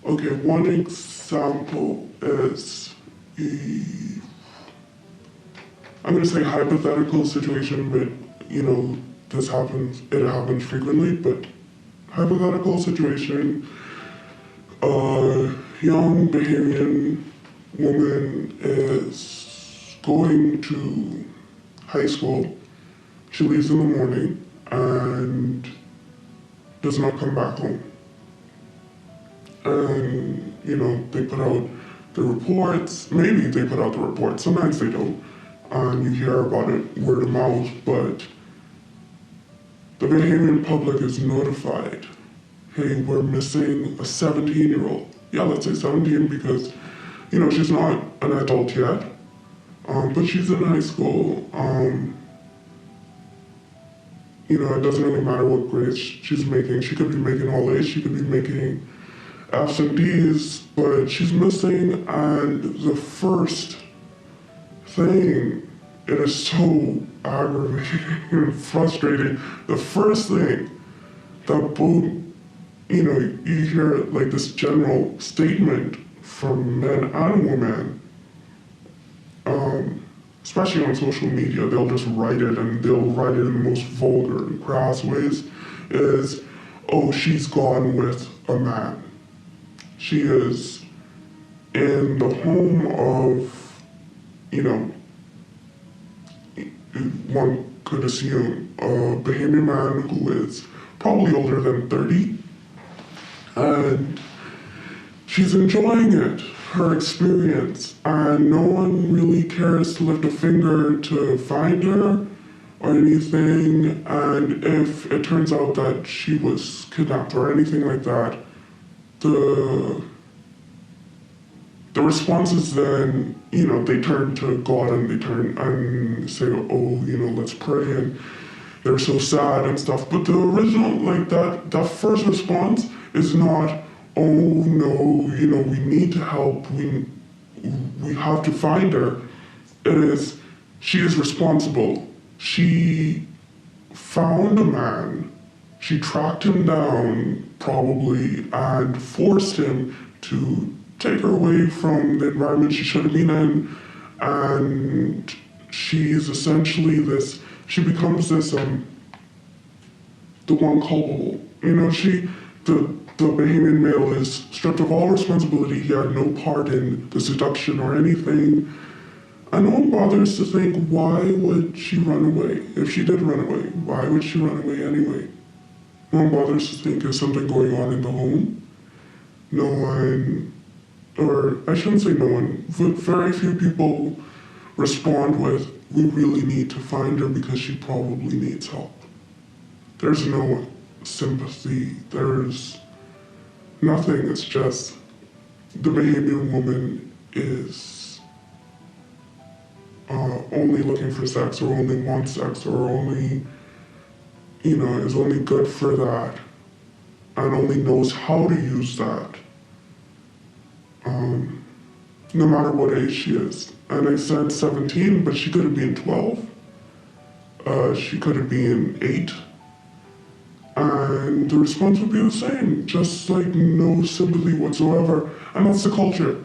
Okay, one example is I'm going to say hypothetical situation, but it happens frequently, but hypothetical situation, a young Bahamian woman is going to high school. She leaves in the morning and does not come back home. And, they put out the reports. Maybe they put out the reports. Sometimes they don't. And you hear about it word of mouth, but the Bahamian public is notified, hey, we're missing a 17-year-old. Yeah, let's say 17 because, she's not an adult yet, but she's in high school. It doesn't really matter what grades she's making. She could be making all A's, she could be making F's and D's, but she's missing, and the first thing, it is so aggravating and frustrating. The first thing that both, you hear like this general statement from men and women, especially on social media, they'll just write it, and they'll write it in the most vulgar and crass ways, is, oh, she's gone with a man. She is in the home of, one could assume a Bahamian man who is probably older than 30, and she's enjoying it, her experience, and no one really cares to lift a finger to find her or anything. And if it turns out that she was kidnapped or anything like that, the response is then, they turn to God and they turn and say, oh, let's pray, and they're so sad and stuff. But the original, like that first response is not, oh no, we need to help, we have to find her. It is, she is responsible. She found a man. She tracked him down, probably, and forced him to take her away from the environment she should have been in. And she's essentially this, she becomes this, the one culpable. You know, the Bahamian male is stripped of all responsibility. He had no part in the seduction or anything. And no one bothers to think, why would she run away? If she did run away, why would she run away anyway? No one bothers to think, is something going on in the home? No one, or I shouldn't say no one, but very few people respond with, we really need to find her because she probably needs help. There's no sympathy, there's nothing. It's just the Bahamian woman is only looking for sex, or only wants sex, or only, you know, is only good for that, and only knows how to use that, no matter what age she is. And I said 17, but she could have been 12. She could have been 8. And the response would be the same, just like no sympathy whatsoever. And that's the culture.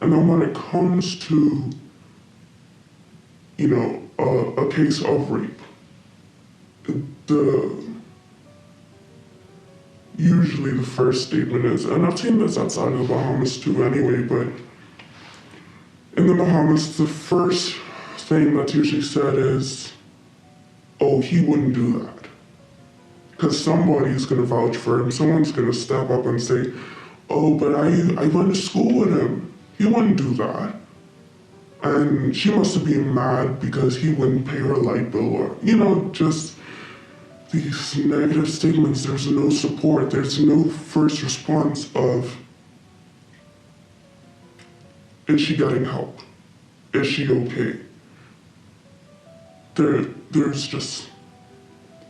And then when it comes to, you know, a case of rape, usually the first statement is, and I've seen this outside of the Bahamas too anyway, but in the Bahamas, the first thing that's usually said is, oh, he wouldn't do that. Because somebody's going to vouch for him. Someone's going to step up and say, oh, but I went to school with him. He wouldn't do that. And she must have been mad because he wouldn't pay her light bill, or, you know, just these negative statements. There's no support. There's no first response of, is she getting help? Is she okay? There's just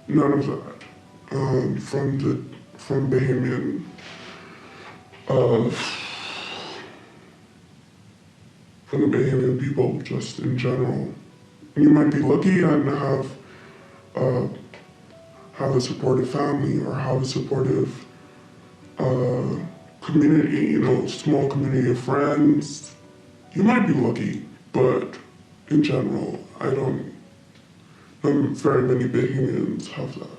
none of that from Bahamian from the Bahamian people, just in general. You might be lucky and have a supportive family, or have a supportive community, you know, small community of friends. You might be lucky, but in general, very many Bahamians have that.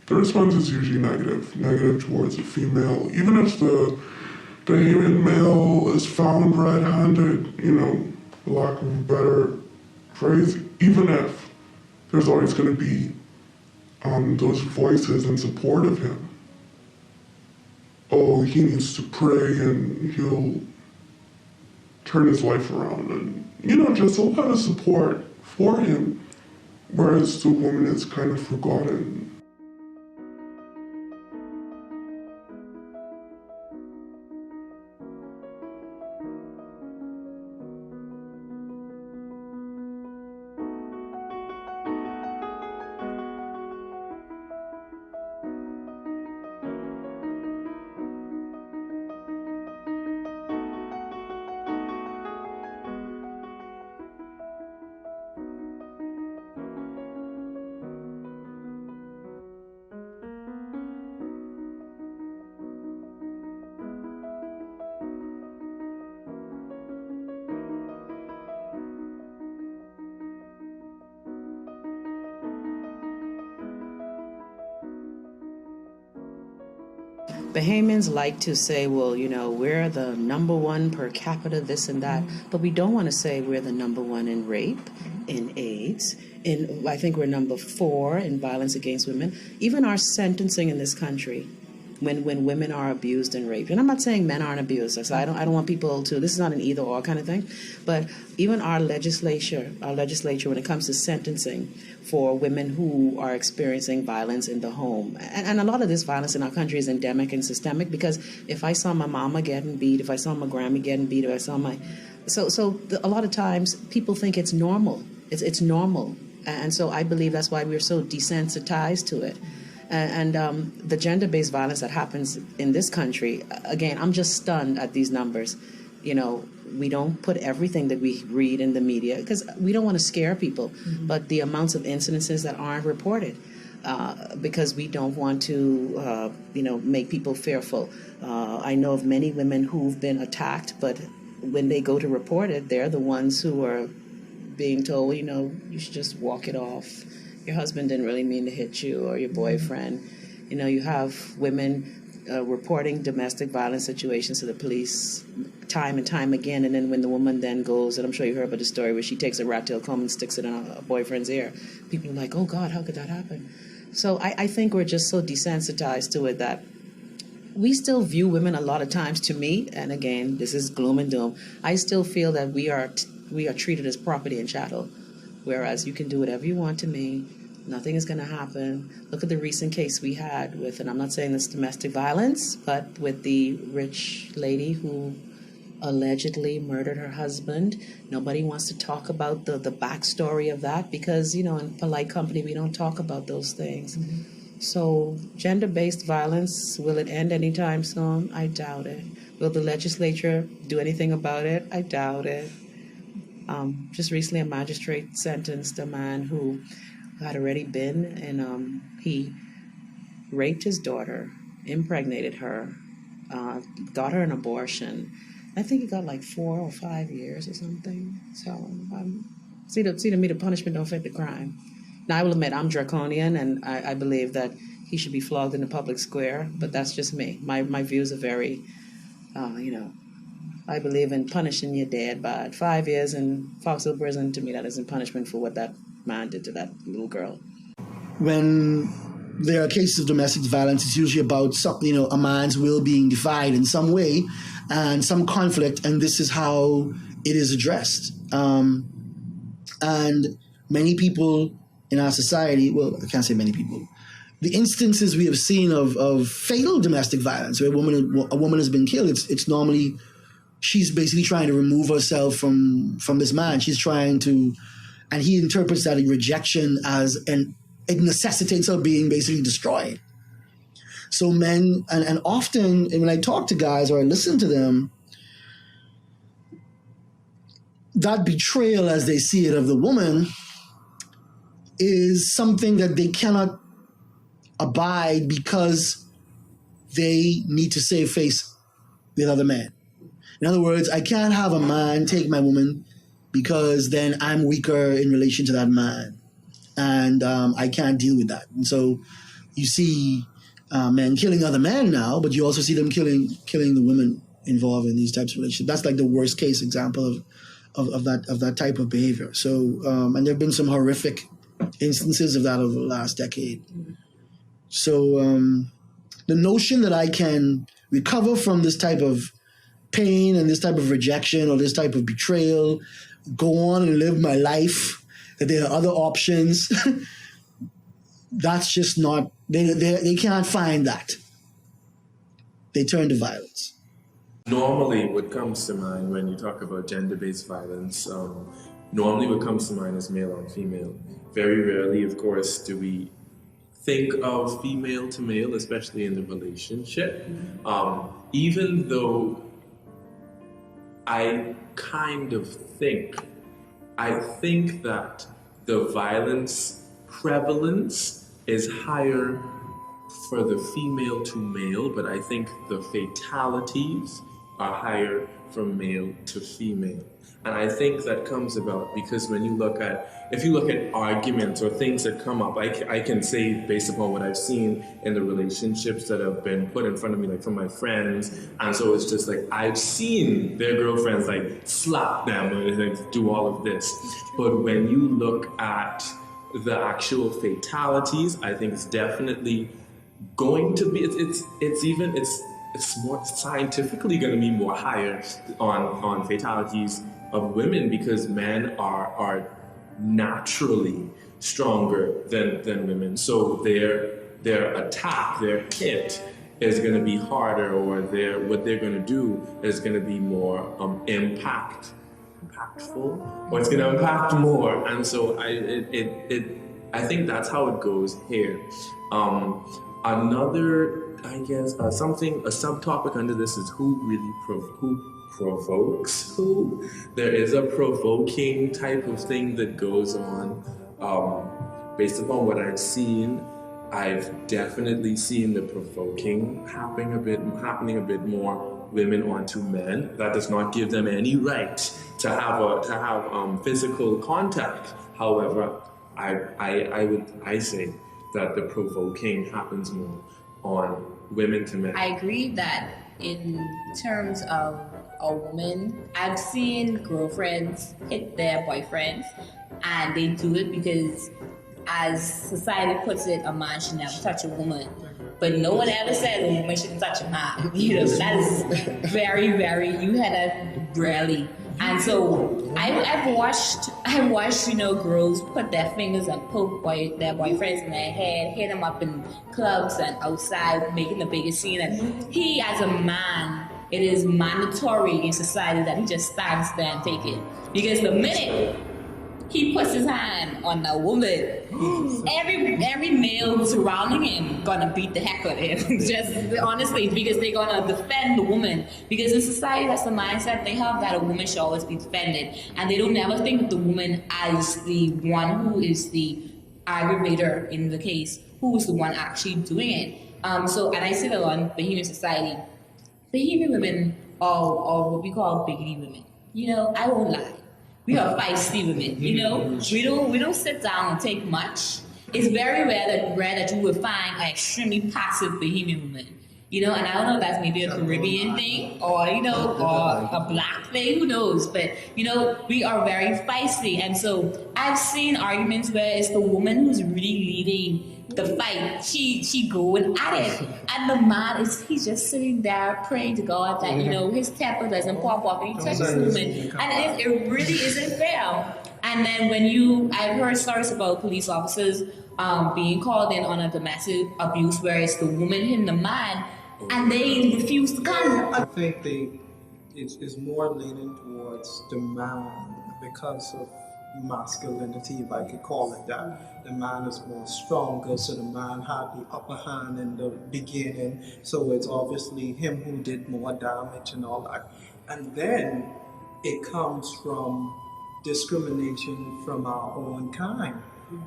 The response is usually negative towards a female, even if the Bahamian male is found red-handed, you know, for lack of a better phrase. Even if there's always going to be those voices in support of him. Oh, he needs to pray and he'll turn his life around, and, you know, just a lot of support for him, whereas the woman is kind of forgotten. Bahamians like to say, well, you know, we're the number one per capita, this and that, but we don't want to say we're the number one in rape, in AIDS, I think we're number 4 in violence against women. Even our sentencing in this country, when women are abused and raped, and I'm not saying men aren't abused, so I don't want people to, this is not an either or kind of thing, but even our legislature, when it comes to sentencing for women who are experiencing violence in the home, and a lot of this violence in our country is endemic and systemic, because if I saw my mama getting beat, if I saw my Grammy getting beat, if I saw my, a lot of times people think it's normal, it's normal, and so I believe that's why we're so desensitized to it. And the gender-based violence that happens in this country, again, I'm just stunned at these numbers. You know, we don't put everything that we read in the media because we don't want to scare people, but the amounts of incidences that aren't reported because we don't want to, make people fearful. I know of many women who've been attacked, but when they go to report it, they're the ones who are being told, you should just walk it off. Your husband didn't really mean to hit you, or your boyfriend. You have women reporting domestic violence situations to the police time and time again, and then when the woman then goes, and I'm sure you heard about the story where she takes a rat tail comb and sticks it in her boyfriend's ear, people are like, oh God, how could that happen? So I think we're just so desensitized to it that we still view women a lot of times, to me, and again, this is gloom and doom, I still feel that we are treated as property and chattel, whereas you can do whatever you want to me. Nothing is going to happen. Look at the recent case we had with, and I'm not saying this domestic violence, but with the rich lady who allegedly murdered her husband. Nobody wants to talk about the backstory of that because, in polite company, we don't talk about those things. So gender-based violence, will it end anytime soon? I doubt it. Will the legislature do anything about it? I doubt it. Just recently, a magistrate sentenced a man who had already been, and he raped his daughter, impregnated her, got her an abortion. I think he got like 4 or 5 years or something. So see to me, the punishment don't fit the crime. Now, I will admit I'm draconian, and I believe that he should be flogged in the public square, but that's just me. My views are very, I believe in punishing your dead by 5 years in Fox Hill Prison. To me, that isn't punishment for what that man did to that little girl. When there are cases of domestic violence, it's usually about a man's will being defied in some way and some conflict, and this is how it is addressed. And many people in our society, well, I can't say many people, the instances we have seen of fatal domestic violence, where a woman has been killed, it's normally she's basically trying to remove herself from this man. She's trying to, and he interprets that rejection as it necessitates her being basically destroyed. So men, and often when I talk to guys or I listen to them, that betrayal as they see it of the woman is something that they cannot abide because they need to save face with other men. In other words, I can't have a man take my woman because then I'm weaker in relation to that man. And I can't deal with that. And so you see men killing other men now, but you also see them killing the women involved in these types of relationships. That's like the worst case example of that type of behavior. So, and there have been some horrific instances of that over the last decade. So the notion that I can recover from this type of pain and this type of rejection or this type of betrayal, go on and live my life, that there are other options, that's just not, they can't find that. They turn to violence. Normally what comes to mind when you talk about gender-based violence, normally what comes to mind is male on female. Very rarely, of course, do we think of female to male, especially in the relationship. Even though I think that the violence prevalence is higher for the female to male, but I think the fatalities are higher from male to female. And I think that comes about because if you look at arguments or things that come up, I can say based upon what I've seen in the relationships that have been put in front of me, like from my friends, and so it's just like, I've seen their girlfriends like slap them and like do all of this. But when you look at the actual fatalities, I think it's definitely going to be, it's more scientifically going to be more higher on fatalities of women because men are naturally stronger than women. So their attack, their hit is going to be harder, or what they're going to do is going to be more impactful, or it's going to impact more. And so I think that's how it goes here. Another, I guess, a subtopic under this is who provokes who. There is a provoking type of thing that goes on. Based upon what I've seen, I've definitely seen the provoking happening a bit more women onto men. That does not give them any right to have physical contact. However, I say that the provoking happens more on women to men. I agree that in terms of a woman, I've seen girlfriends hit their boyfriends, and they do it because, as society puts it, a man should never touch a woman. But no one ever said a woman shouldn't touch a man. That is very, very, you had that rarely. And so I've watched, girls put their fingers and poke their boyfriends in their head, hit them up in clubs and outside, making the biggest scene. And he, as a man, it is mandatory in society that he just stands there and take it. Because the minute he puts his hand on a woman, every male surrounding him gonna beat the heck out of him. Just honestly, because they're gonna defend the woman. Because in society, that's the mindset they have, that a woman should always be defended, and they don't ever think of the woman as the one who is the aggravator in the case, who is the one actually doing it. And I see that on Bahamian society, Bahamian women are what we call biggity women. I won't lie. We are feisty women, We don't sit down and take much. It's very rare that you would find an extremely passive Bahamian woman. And I don't know if that's maybe a Caribbean thing or a black thing, who knows? But, we are very feisty. And so I've seen arguments where it's the woman who's really leading the fight. She going at it. And the man he's just sitting there praying to God that, his temper doesn't pop off and he touches the woman. And it really isn't fair. And then I've heard stories about police officers being called in on a domestic abuse where it's the woman hitting the man and they refuse to come. I think it's more leaning towards the man because of masculinity, if I could call it that. The man is more stronger, so the man had the upper hand in the beginning, so it's obviously him who did more damage and all that. And then it comes from discrimination from our own kind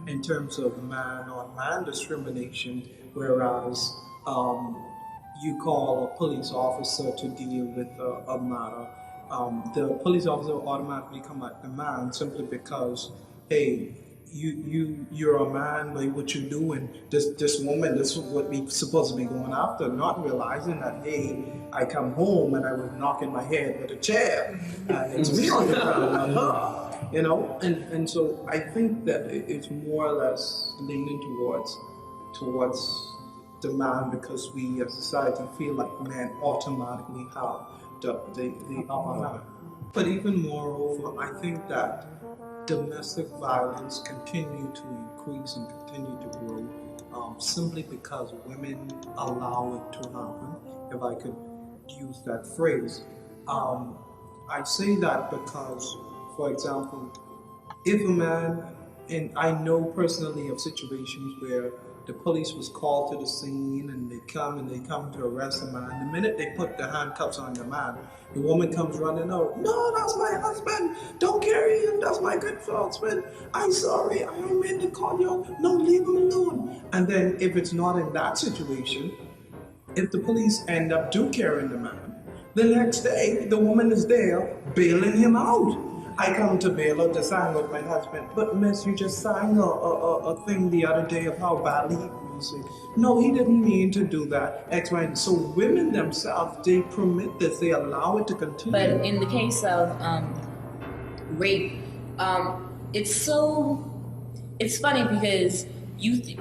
in terms of man-on-man discrimination, whereas you call a police officer to deal with a matter. The police officer will automatically come at the man simply because, hey, you're a man, like what you doing? This woman, this is what we supposed to be going after, not realizing that, hey, I come home and I was knocking my head with a chair, and it's me on the ground, not her, And so I think that it's more or less leaning towards the man, because we as society feel like men automatically have the upper hand. But even moreover, I think that domestic violence continue to increase and continue to grow simply because women allow it to happen, if I could use that phrase. I say that because, for example, if a man, and I know personally of situations where the police was called to the scene and they come to arrest the man. The minute they put the handcuffs on the man, the woman comes running out. No, that's my husband. Don't carry him. That's my good husband. I'm sorry. I don't mean to call you. No, leave him alone. And then if it's not in that situation, if the police end up carrying the man, the next day the woman is there bailing him out. I come to bail out to sign with my husband, but miss, you just signed a thing the other day of how badly he was. No, he didn't mean to do that. X, Y, and so women themselves, they permit this, they allow it to continue. But in the case of rape, it's funny because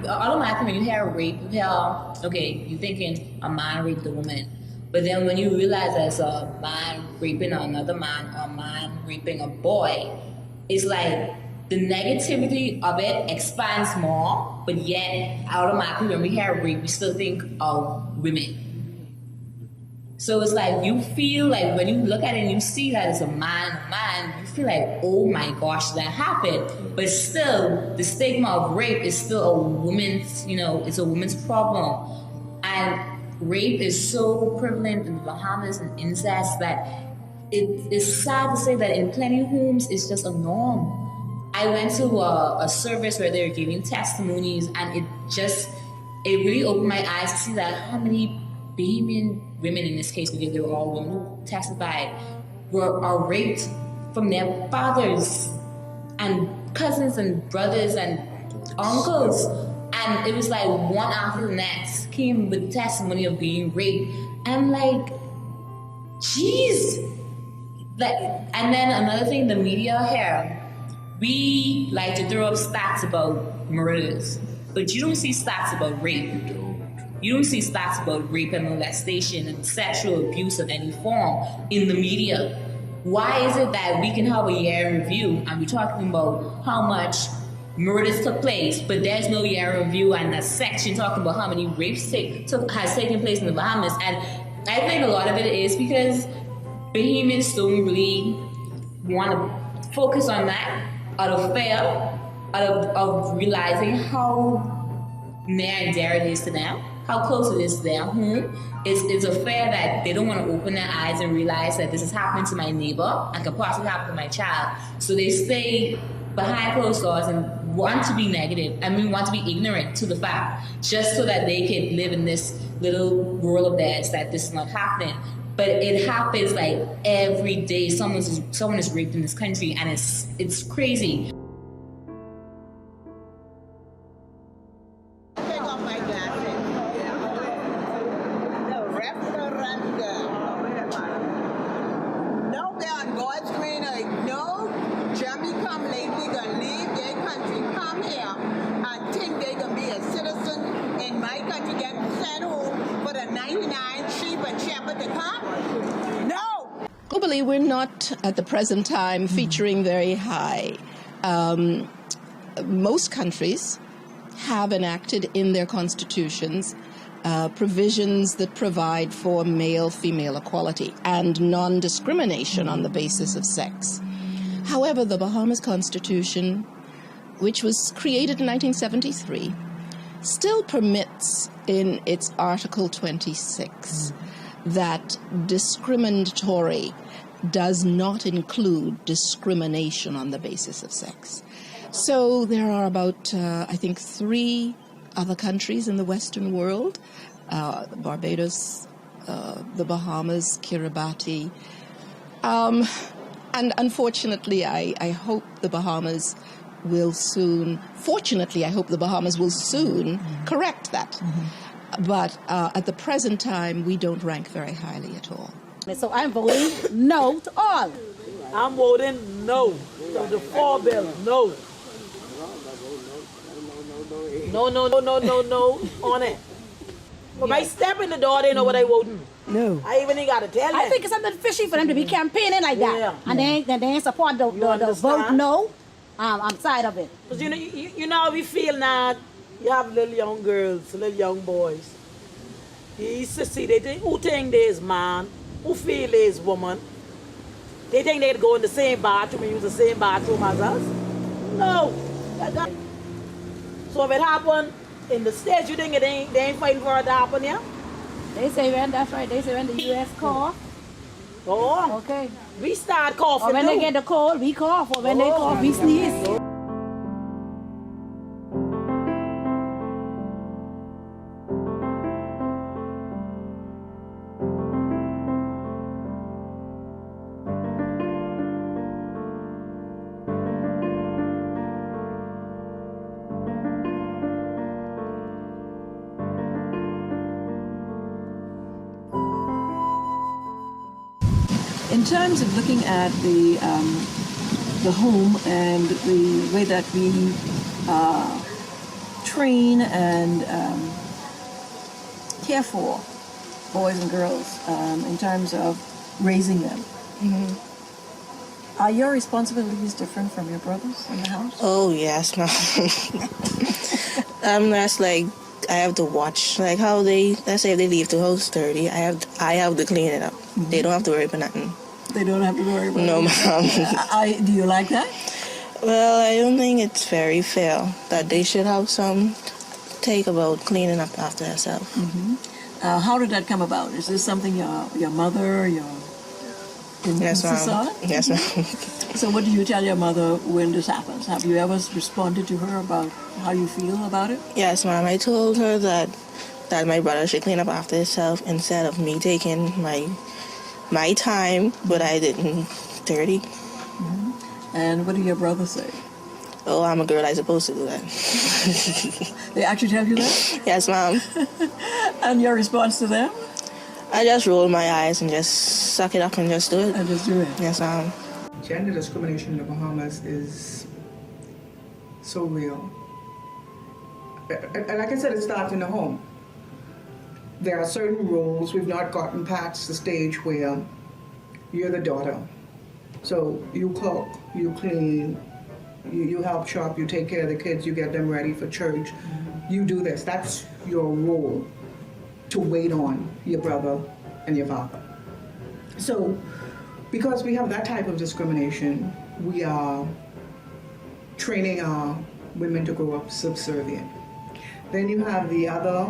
automatically when you hear rape, you hear, okay, you're thinking a man raped a woman. But then when you realize there's a man raping another man, or a man raping a boy, it's like the negativity of it expands more, but yet automatically when we hear rape, we still think of women. So it's like you feel like when you look at it and you see that it's a man, you feel like, oh my gosh, that happened. But still, the stigma of rape is still a woman's, it's a woman's problem. And rape is so prevalent in the Bahamas and incest that it's sad to say that in plenty of homes, it's just a norm. I went to a service where they were giving testimonies, and it really opened my eyes to see that how many Bahamian women in this case, because they were all women who testified, are raped from their fathers and cousins and brothers and uncles. And it was like one after the next came with the testimony of being raped. And I'm like, jeez. And then another thing, the media here, we like to throw up stats about murders, but you don't see stats about rape. You don't see stats about rape and molestation and sexual abuse of any form in the media. Why is it that we can have a year in review and we're talking about how much murders took place, but there's no year in review and a section talking about how many rapes has taken place in the Bahamas? And I think a lot of it is because Bahamians don't really want to focus on that out of fear, out of realizing how near and dear it is to them, how close it is to their home. It's a fear that they don't want to open their eyes and realize that this is happening to my neighbor and could possibly happen to my child. So they stay behind closed doors and want to be negative, want to be ignorant to the fact, just so that they can live in this little world of theirs that this is not happening. But it happens like every day. Someone is raped in this country, and it's crazy. Take off my glasses. The restaurant girl. No, they're on God's green earth. No, Jamaican lady gonna leave their country, come here, and think they gonna be a citizen in my country, get sent home for the 99 sheep and shepherd to come. No! Globally, we're not at the present time featuring very high. Most countries have enacted in their constitutions provisions that provide for male-female equality and non-discrimination on the basis of sex. However, the Bahamas Constitution, which was created in 1973, still permits in its Article 26 that discriminatory does not include discrimination on the basis of sex. So there are about, I think, 3 other countries in the Western world, Barbados, the Bahamas, Kiribati, and unfortunately, I hope the Bahamas will soon, fortunately, I hope the Bahamas will soon correct that. But at the present time, we don't rank very highly at all. So I'm voting no to all. I'm voting no to the 4 bill, no. No on it. When I step in the door, they know what I voting. No. I even ain't got to tell them. I think it's something fishy for them to be campaigning like that. Yeah. And they support the vote no. I'm side of it. Because you know how we feel now. You have little young girls, little young boys. You see, they think, who think they is man? Who feel they is woman? They think they'd go in the same bathroom and use the same bathroom as us? No. So if it happened in the States, you think they ain't fighting for it to happen here? They say that's right. They say when the U.S. cough. Oh. Okay. We start coughing or when too. they get the cold, we cough. Or when they cough, we sneeze. In terms of looking at the home and the way that we train and care for boys and girls in terms of raising them, are your responsibilities different from your brothers in the house? Oh yes, no. That's like I have to watch, like how they, let's say if they leave the house dirty, I have to clean it up. They don't have to worry about nothing. They don't have to worry about no, Mom. Do you like that? Well, I don't think it's very fair that they should have some take about cleaning up after themselves. How did that come about? Is this something your mother, your in Yes, ma'am. society? Yes, ma'am. So what do you tell your mother when this happens? Have you ever responded to her about how you feel about it? Yes, ma'am. I told her that my brother should clean up after himself instead of me taking my time, but I didn't 30. Mm-hmm. And what do your brothers say? Oh, I'm a girl. I'm supposed to do that. They actually tell you that? Yes, ma'am. And your response to them? I just roll my eyes and just suck it up and just do it. And just do it? Yes, ma'am. Gender discrimination in the Bahamas is so real. Like I said, it starts in the home. There are certain roles. We've not gotten past the stage where you're the daughter. So you cook, you clean, you help shop, you take care of the kids, you get them ready for church. You do this. That's your role, to wait on your brother and your father. So because we have that type of discrimination, we are training our women to grow up subservient. Then you have the other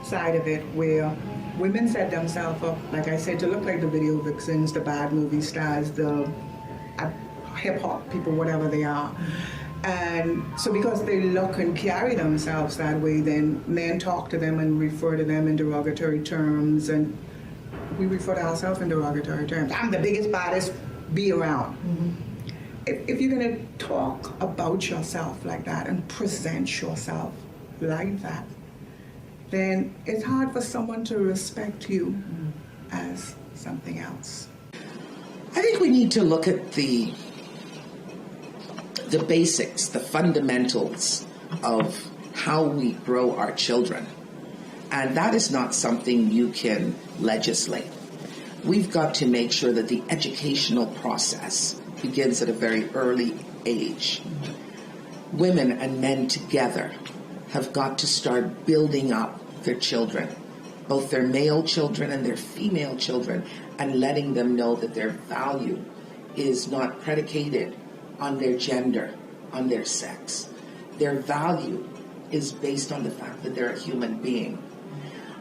side of it where women set themselves up, like I said, to look like the video vixens, the bad movie stars, the hip-hop people, whatever they are. And so because they look and carry themselves that way, then men talk to them and refer to them in derogatory terms, and we refer to ourselves in derogatory terms. I'm the biggest, baddest, be around. Mm-hmm. If you're gonna talk about yourself like that and present yourself like that, then it's hard for someone to respect you as something else. I think we need to look at the basics, the fundamentals of how we grow our children. And that is not something you can legislate. We've got to make sure that the educational process begins at a very early age. Women and men together have got to start building up their children, both their male children and their female children, and letting them know that their value is not predicated on their gender, on their sex. Their value is based on the fact that they're a human being.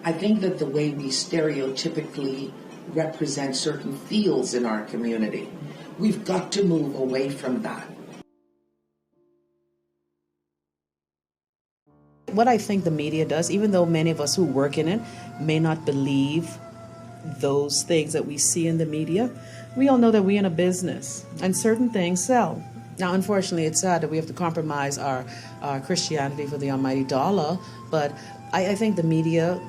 I think that the way we stereotypically represent certain fields in our community, we've got to move away from that. What I think the media does, even though many of us who work in it may not believe those things that we see in the media, we all know that we're in a business and certain things sell. Now, unfortunately, it's sad that we have to compromise our Christianity for the almighty dollar, but I think the media,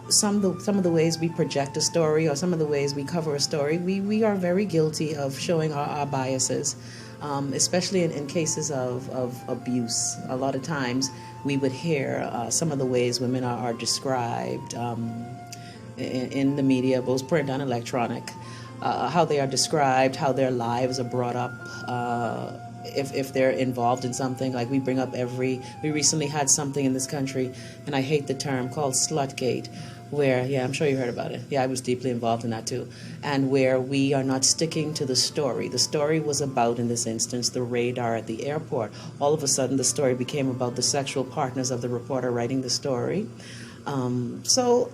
some of the ways we project a story or some of the ways we cover a story, we are very guilty of showing our biases, especially in cases of abuse. A lot of times we would hear some of the ways women are described in the media, both print and electronic, how they are described, how their lives are brought up, if they're involved in something. Like we recently had something in this country, and I hate the term, called Slutgate, where, I'm sure you heard about it. I was deeply involved in that too. And where we are not sticking to the story. The story was about, in this instance, the radar at the airport. All of a sudden, the story became about the sexual partners of the reporter writing the story. So,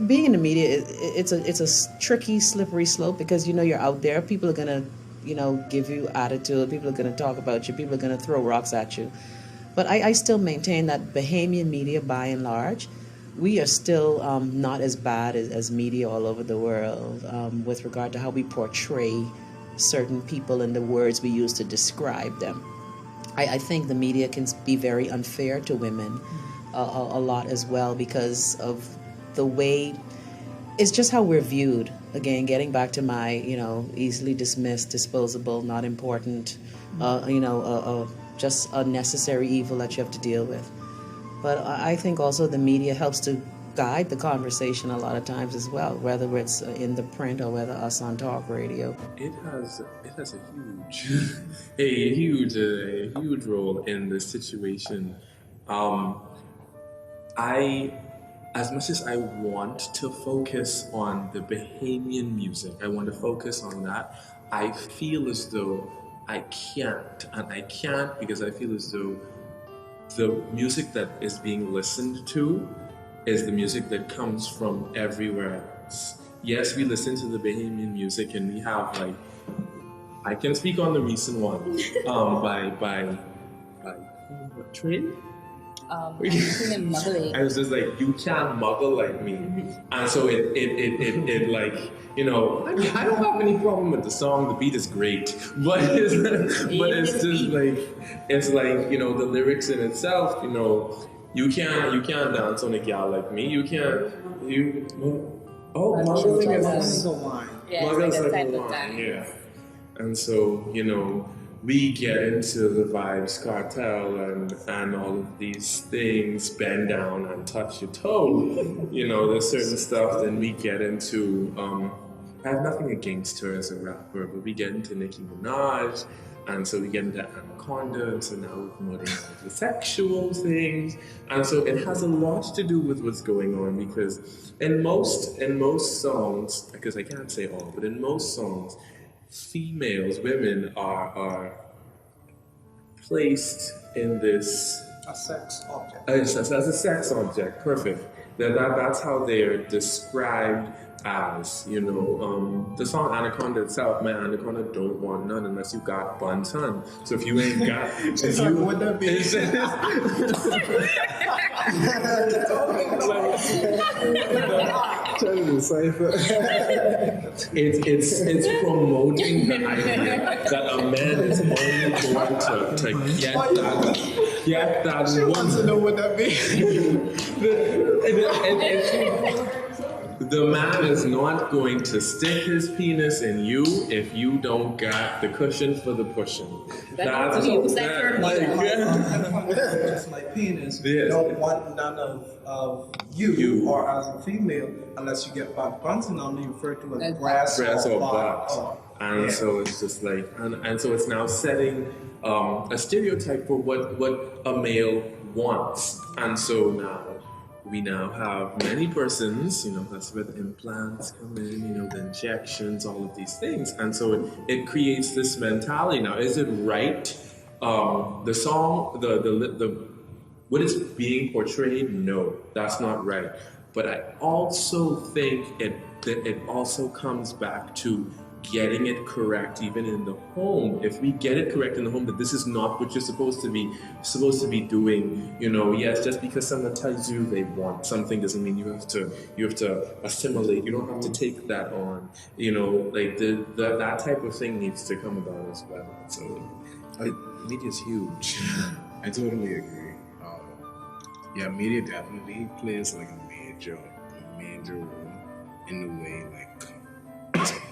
being in the media, it's a tricky, slippery slope, because, you're out there. People are going to, give you attitude. People are going to talk about you. People are going to throw rocks at you. But I still maintain that Bahamian media, by and large, we are still not as bad as media all over the world with regard to how we portray certain people and the words we use to describe them. I think the media can be very unfair to women a lot as well, because of the way, it's just how we're viewed. Again, getting back to my, easily dismissed, disposable, not important, just a necessary evil that you have to deal with. But I think also the media helps to guide the conversation a lot of times as well, whether it's in the print or whether us on talk radio. It has a huge role in the situation. As much as I want to focus on the Bahamian music, I want to focus on that, I feel as though I can't. And I can't because I feel as though the music that is being listened to is the music that comes from everywhere else. yes, we listen to the Bahamian music, and we have like, I can speak on the recent one, by Train. I was just like, you can't muggle like me, and so it like, you know, I mean, I don't have any problem with the song. The beat is great, but it's just like, it's like, you know, the lyrics in itself, you know, you can't dance on a gal like me. You can't. Muggling is like a wine. Yeah. And so, you know, we get into the vibes cartel and all of these things, bend down and touch your toe. You know, there's certain stuff. Then we get into, I have nothing against her as a rapper, but we get into Nicki Minaj. And so we get into Anaconda, and so now we're promoting the sexual things. And so it has a lot to do with what's going on, because in most songs, because I can't say all, but in most songs, women are placed in this... A sex object. As a sex object, perfect. That's how they're described as, you know, the song Anaconda itself, man, Anaconda don't want none unless you got bun ton. So if you ain't got... She's like, would that be? It's promoting the idea that a man is only going to get that she wants to know what that means. The man is not going to stick his penis in you if you don't got the cushion for the pushing. That's my penis. Yes. Don't want none of you or as a female unless you get bunting on you, refer to as breast or butt. And so it's just like, and so it's now setting a stereotype for what a male wants. And so now we now have many persons, you know, that's where the implants come in, you know, the injections, all of these things. And so it creates this mentality. Now, is it right? The song, the what is being portrayed, no, that's not right. But I also think that it also comes back to getting it correct, even in the home. If we get it correct in the home, that this is not what you're supposed to be doing. You know, yes, just because someone tells you they want something doesn't mean you have to assimilate. You don't have to take that on. You know, like that type of thing needs to come about as well. So, media is huge. I totally agree. Yeah, media definitely plays like a major role in the way like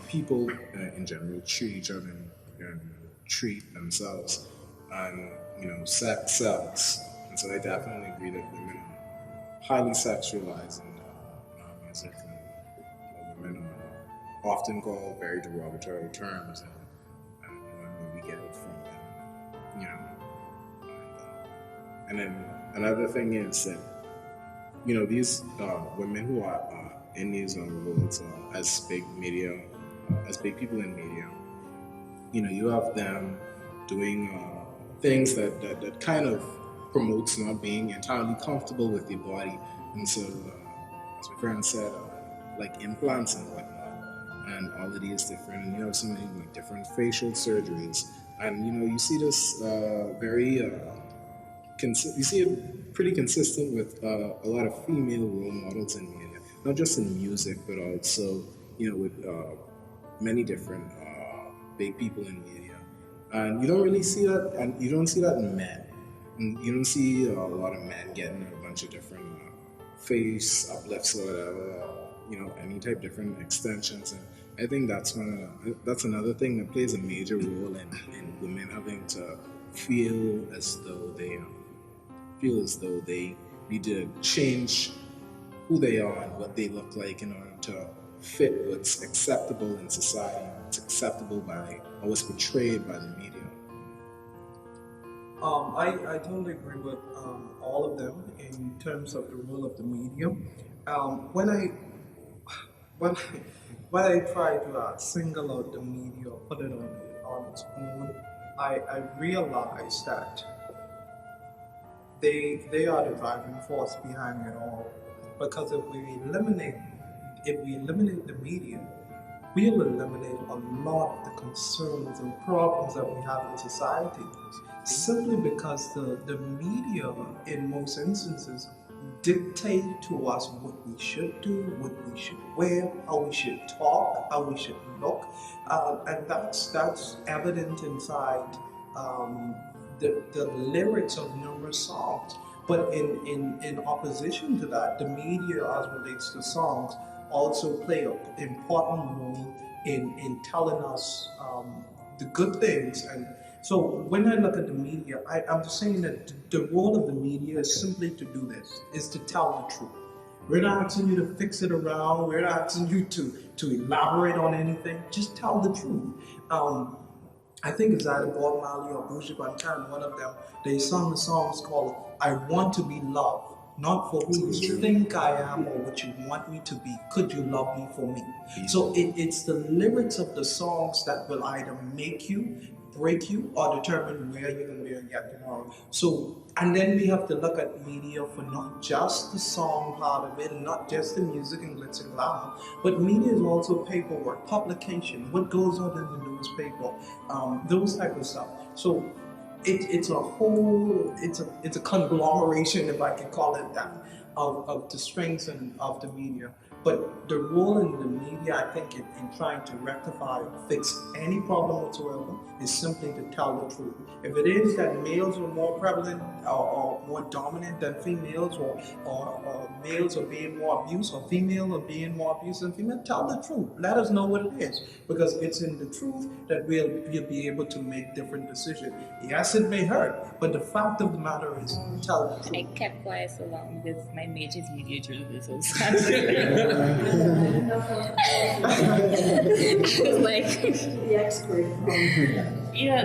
people in general treat each other and treat themselves, and you know, sex sells. And so I definitely agree that women are highly sexualized in music, and women are often called very derogatory terms, and we get it from them, you know. And then another thing is that, you know, these women who are in these roles as big people in media, you know, you have them doing things that kind of promotes not being entirely comfortable with your body. And so, as my friend said, like implants and whatnot, and all of these different, and you have so many like different facial surgeries, and you know, you see this you see it pretty consistent with a lot of female role models in media, not just in music, but also, you know, with many different big people in media. And you don't really see that, and you don't see that in men. And you don't see a lot of men getting a bunch of different face uplifts or whatever, you know, any type of different extensions. And I think that's another thing that plays a major role in women having to feel as though they need to change who they are and what they look like in order to fit what's acceptable in society, what's acceptable by, or what's portrayed by the media. I totally agree with all of them in terms of the role of the media. When I try to single out the media, put it on its own, I realize that they are the driving force behind it all. Because if we eliminate if we eliminate the media, we'll eliminate a lot of the concerns and problems that we have in society. Simply because the media, in most instances, dictate to us what we should do, what we should wear, how we should talk, how we should look, and that's evident inside the lyrics of numerous songs. But in opposition to that, the media, as relates to songs, also play an important role in telling us the good things. And so when I look at the media, I'm just saying that the role of the media is simply to do this, is to tell the truth. We're not asking you to fix it around. We're not asking you to elaborate on anything. Just tell the truth. I think it's either Bob Marley or Buju Banton, one of them, they sung a song called I Want to Be Loved, not for who you think I am or what you want me to be. Could you love me for me? So it's the lyrics of the songs that will either make you, break you, or determine where you're going to be again tomorrow. So, and then we have to look at media for not just the song part of it, not just the music and glitz and glamour, but media is also paperwork, publication, what goes on in the newspaper, those type of stuff. So it's a whole, it's a conglomeration, if I can call it that, of the strengths and of the media. But the role in the media, I think, in trying to rectify or fix any problem whatsoever is simply to tell the truth. If it is that males are more prevalent or more dominant than females, or males are being more abused, or females are being more abused than females, tell the truth. Let us know what it is, because it's in the truth that we'll be able to make different decisions. Yes, it may hurt, but the fact of the matter is, tell the truth. I kept quiet so long because my major is media journalism. So it's like the expert.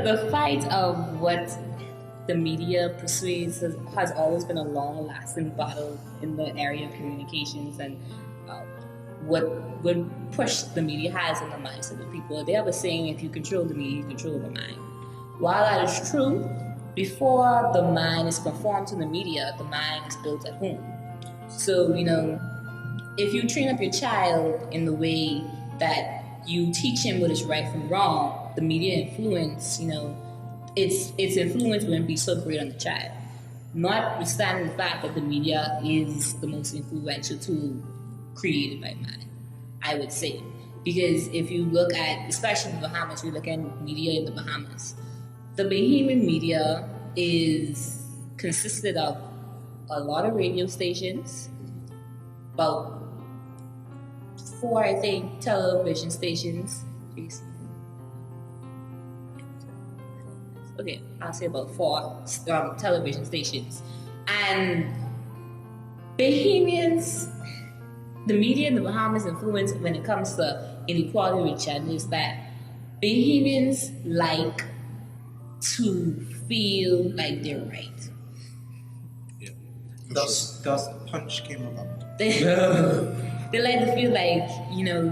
The fight of what the media persuades has always been a long-lasting battle in the area of communications, and what push the media has in the minds of the people. They have a saying: if you control the media, you control the mind. While that is true, before the mind is conformed to the media, the mind is built at home. So, if you train up your child in the way that you teach him what is right from wrong, the media influence, its influence wouldn't be so great on the child. Notwithstanding the fact that the media is the most influential tool created by man, I would say. Because if you look at, especially the Bahamas, you look at media in the Bahamas, the Bahamian media consisted of a lot of radio stations, about 4, I think, television stations. Okay, I'll say about 4 television stations. And Bahamians, the media in the Bahamas influence when it comes to inequality with gender is that Bahamians like to feel like they're right. Thus the punch came about. They like to feel like,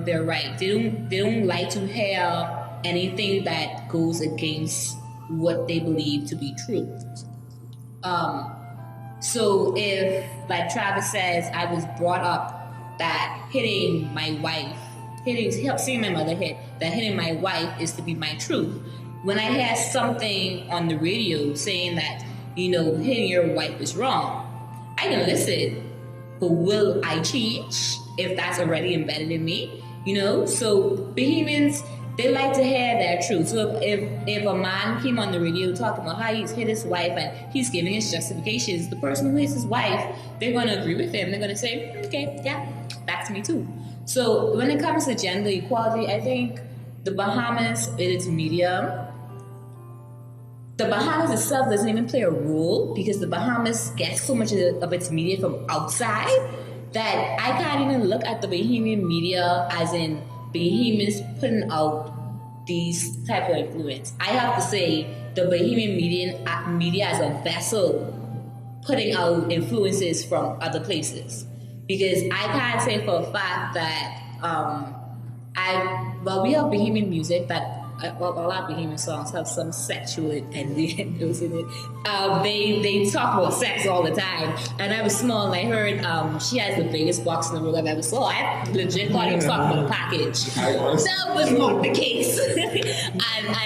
they're right. They don't like to hear anything that goes against what they believe to be true. So if, like Travis says, I was brought up that hitting my wife, seeing my mother hit, that hitting my wife is to be my truth. When I hear something on the radio saying that, hitting your wife is wrong, I can listen, but will I change if that's already embedded in me? So Bahamians, they like to hear their truth. So if a man came on the radio talking about how he's hit his wife and he's giving his justifications, the person who hits his wife, they're going to agree with him. They're going to say, okay, yeah, that's me too. So when it comes to gender equality, I think the Bahamas, with its media, the Bahamas itself doesn't even play a role because the Bahamas gets so much of its media from outside that I can't even look at the Bahamian media as in Bahamians putting out these type of influence. I have to say the Bahamian media as a vessel putting out influences from other places, because I can't say for a fact that we have Bahamian music that a lot of Bahamian songs have some sexual innuendos in it. They talk about sex all the time. And I was small and I heard she has the biggest box in the world I've ever saw. I legit thought he was talking about a package. That was not the case.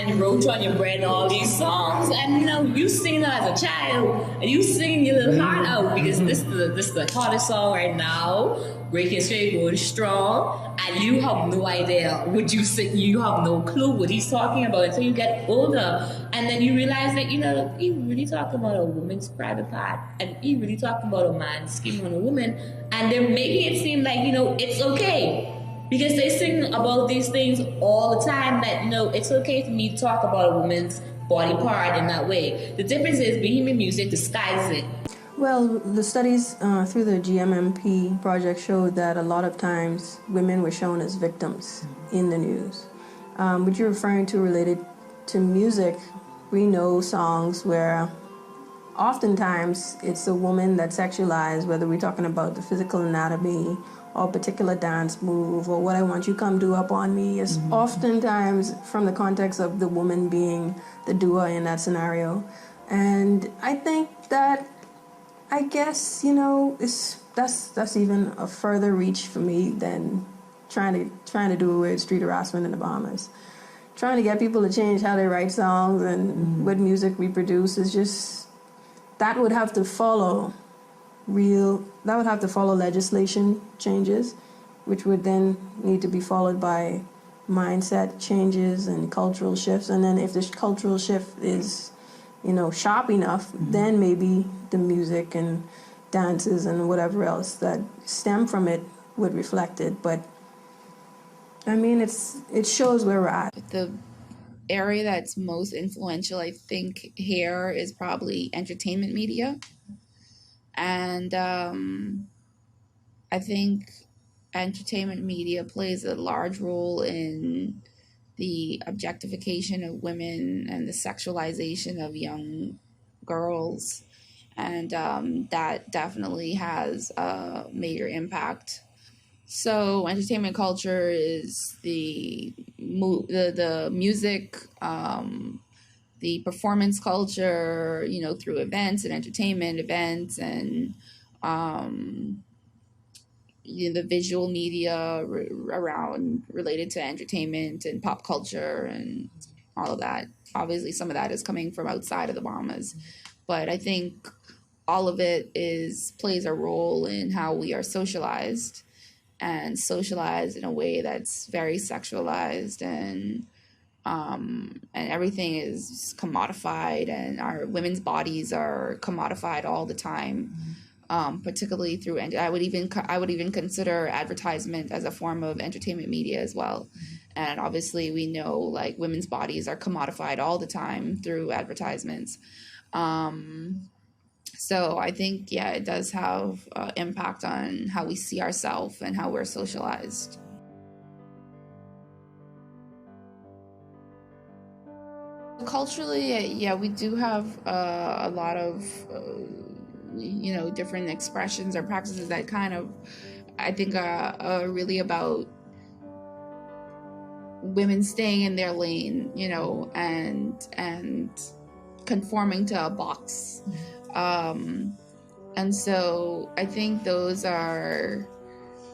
and Roach on Your Bread and all these songs. And you know, you sing that as a child and you sing your little heart out because this is the hottest song right now. Breaking Straight, going strong, and you have no idea what you sing. You have no clue what he's talking about until you get older, and then you realize that he really talking about a woman's private part, and he really talking about a man scheming on a woman, and they're making it seem like it's okay because they sing about these things all the time. That it's okay for me to talk about a woman's body part in that way. The difference is Bahamian music disguises it. Well, the studies through the GMMP project showed that a lot of times women were shown as victims in the news. What you're referring to related to music, we know songs where oftentimes it's a woman that's sexualized, whether we're talking about the physical anatomy or a particular dance move or what I want you come do up on me is oftentimes from the context of the woman being the doer in that scenario. And I think that I guess, that's even a further reach for me than trying to do away with street harassment in the Bahamas. Trying to get people to change how they write songs and what music we produce is just, that would have to follow legislation changes, which would then need to be followed by mindset changes and cultural shifts. And then if this cultural shift is sharp enough, then maybe the music and dances and whatever else that stem from it would reflect it. But I mean, it shows where we're at. The area that's most influential, I think, here is probably entertainment media. And I think entertainment media plays a large role in the objectification of women and the sexualization of young girls. And that definitely has a major impact. So entertainment culture is the music, the performance culture, through events and entertainment events and the visual media around related to entertainment and pop culture and all of that. Obviously, some of that is coming from outside of the Bahamas, but I think all of it plays a role in how we are socialized in a way that's very sexualized and everything is commodified and our women's bodies are commodified all the time. Particularly through, and I would even consider advertisement as a form of entertainment media as well. And obviously we know like women's bodies are commodified all the time through advertisements. So I think, it does have impact on how we see ourselves and how we're socialized. Culturally, we do have a lot of different expressions or practices that kind of, I think, are really about women staying in their lane, and conforming to a box. And so I think those are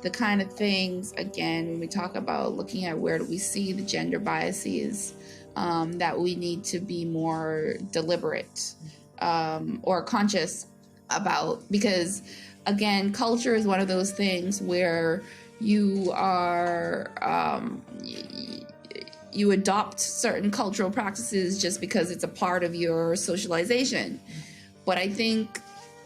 the kind of things, again, when we talk about looking at where do we see the gender biases, that we need to be more deliberate or conscious about, because again, culture is one of those things where you are you adopt certain cultural practices just because it's a part of your socialization. But I think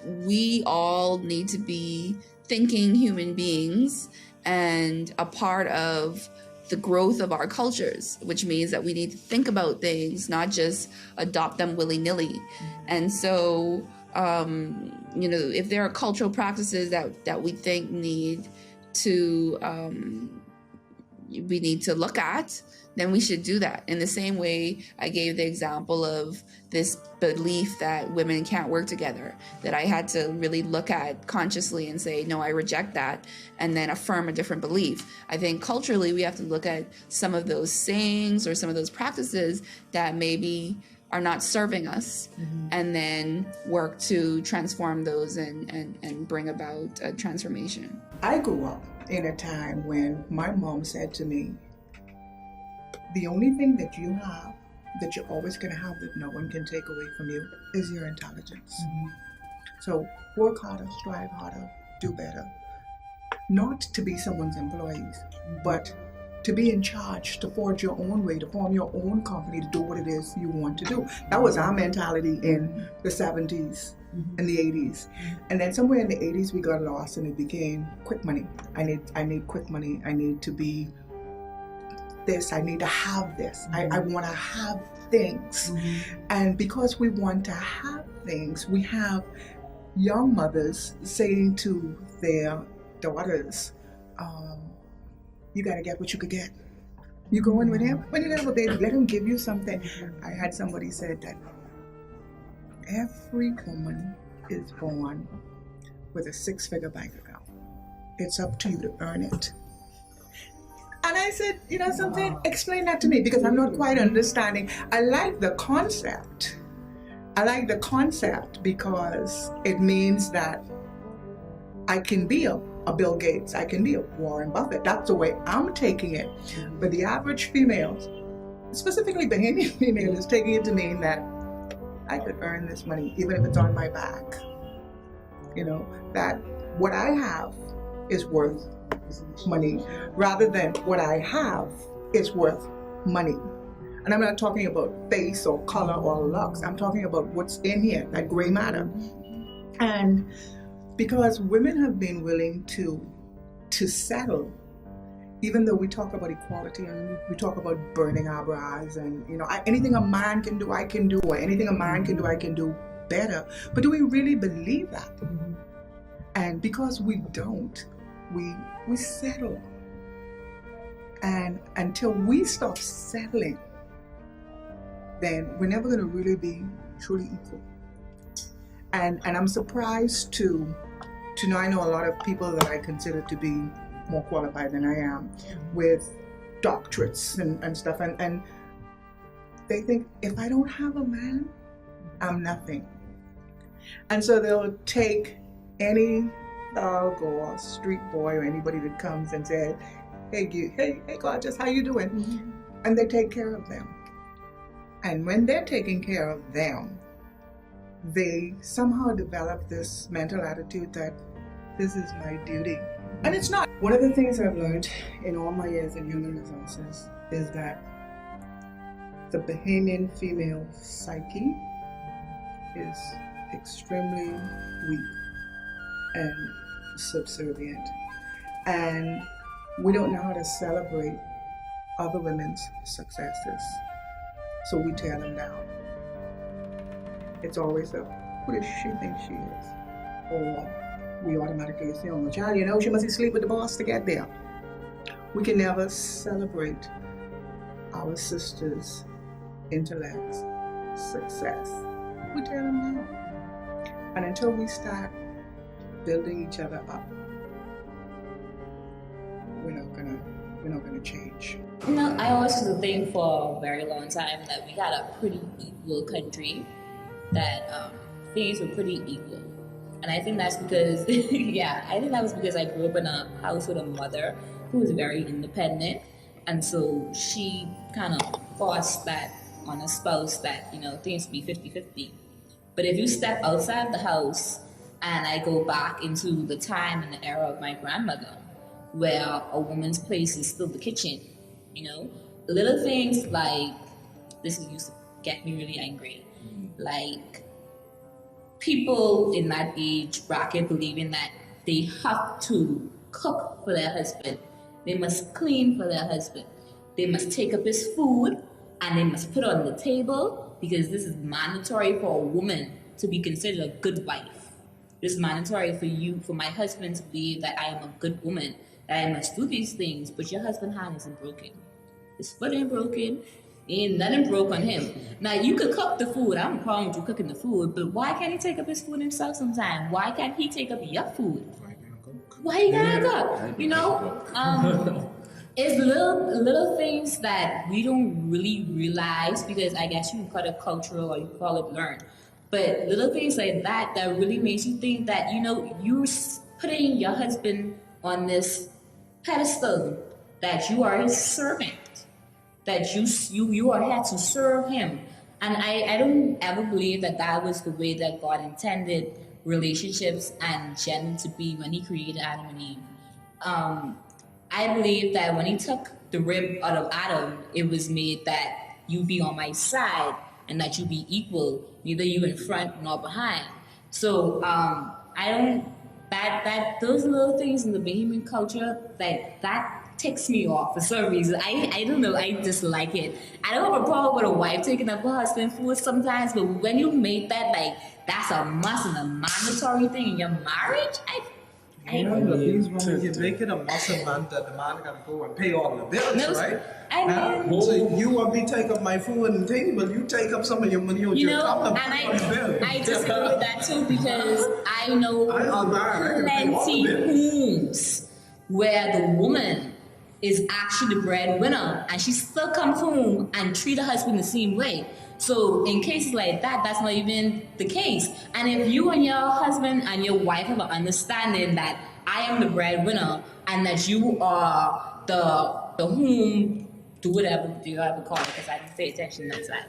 we all need to be thinking human beings and a part of the growth of our cultures, which means that we need to think about things, not just adopt them willy-nilly. And so if there are cultural practices that we think we need to look at, then we should do that. In the same way I gave the example of this belief that women can't work together, that I had to really look at consciously and say, no, I reject that, and then affirm a different belief. I think culturally we have to look at some of those sayings or some of those practices that maybe are not serving us, and then work to transform those and bring about a transformation. I grew up in a time when my mom said to me, the only thing that you have, that you're always going to have, that no one can take away from you, is your intelligence. So work harder, strive harder, do better. Not to be someone's employees, but to be in charge, to forge your own way, to form your own company, to do what it is you want to do. That was our mentality in the 70s and the 80s. And then somewhere in the 80s we got lost and it became quick money. I need quick money. I need to be this, I need to have this. I want to have things. And because we want to have things, we have young mothers saying to their daughters, you got to get what you could get. You go in with him, when you have a baby, let him give you something. I had somebody said that every woman is born with a 6-figure bank account. It's up to you to earn it. And I said, you know something, explain that to me, because I'm not quite understanding. I like the concept. I like the concept because it means that I can be a Bill Gates, I can be a Warren Buffett. That's the way I'm taking it. But the average female, specifically Bahamian female, is taking it to mean that I could earn this money even if it's on my back. You know, that what I have is worth money, rather than what I have is worth money. And I'm not talking about face or color or looks. I'm talking about what's in here, that gray matter. And because women have been willing to settle, even though we talk about equality and we talk about burning our bras and, you know, anything a man can do, I can do, or anything a man can do, I can do better. But do we really believe that? And because we don't, we settle. And until we stop settling, then we're never going to really be truly equal. And I'm surprised to know, I know a lot of people that I consider to be more qualified than I am, with doctorates and stuff, and they think, if I don't have a man, I'm nothing. And so they'll take any dog or street boy or anybody that comes and says, hey, gorgeous, how you doing? And they take care of them. And when they're taking care of them, they somehow develop this mental attitude that this is my duty. And it's not. One of the things I've learned in all my years in human resources is that the Bahamian female psyche is extremely weak and subservient. And we don't know how to celebrate other women's successes. So we tear them down. It's always who does she think she is? Or we automatically assume, child, you know, she must sleep with the boss to get there. We can never celebrate our sisters' intellects, success. We tear them down. And until we start building each other up, we're not gonna change. You know, I always used to think for a very long time that we had a pretty equal country, that things were pretty equal. And I think that's because, I think that was because I grew up in a house with a mother who was very independent. And so she kind of forced that on a spouse that, you know, things be 50-50. But if you step outside the house, and I go back into the time and the era of my grandmother, where a woman's place is still the kitchen, you know? Little things like, this used to get me really angry, like people in that age bracket believing that they have to cook for their husband, they must clean for their husband, they must take up his food, and they must put it on the table, because this is mandatory for a woman to be considered a good wife. This is mandatory for my husband to believe that I am a good woman, that I must do these things, but your husband's hand isn't broken. His foot ain't broken. Ain't nothing broke on him. Now, you could cook the food. I don't have a problem with you cooking the food, but why can't he take up his food himself sometime? Why can't he take up your food? Why you gotta cook? You know? It's little things that we don't really realize, because I guess you can call it cultural or you can call it learned. But little things like that really makes you think that, you know, you're putting your husband on this pedestal, that you are his servant, that you are here to serve him. And I don't ever believe that was the way that God intended relationships and gender to be when he created Adam and Eve. I believe that when he took the rib out of Adam, it was made that you be on my side and that you be equal, neither you in front nor behind. So those little things in the Bahamian culture, that ticks me off for some reason. I don't know, I just like it. I don't have a problem with a wife taking up her husband's food sometimes, but when you make that that's a must and a mandatory thing in your marriage, These women, you make it a muscle man that the man gotta go and pay all the bills, right? So you want me to take up my food and things, but you take up some of your money on your top. I disagree with that too, because I know plenty homes where the woman is actually the breadwinner and she still comes home and treat her husband the same way. So in cases like that, that's not even the case. And if you and your husband and your wife have an understanding that I am the breadwinner and that you are the whom, do whatever you ever call it, because I didn't pay attention to that.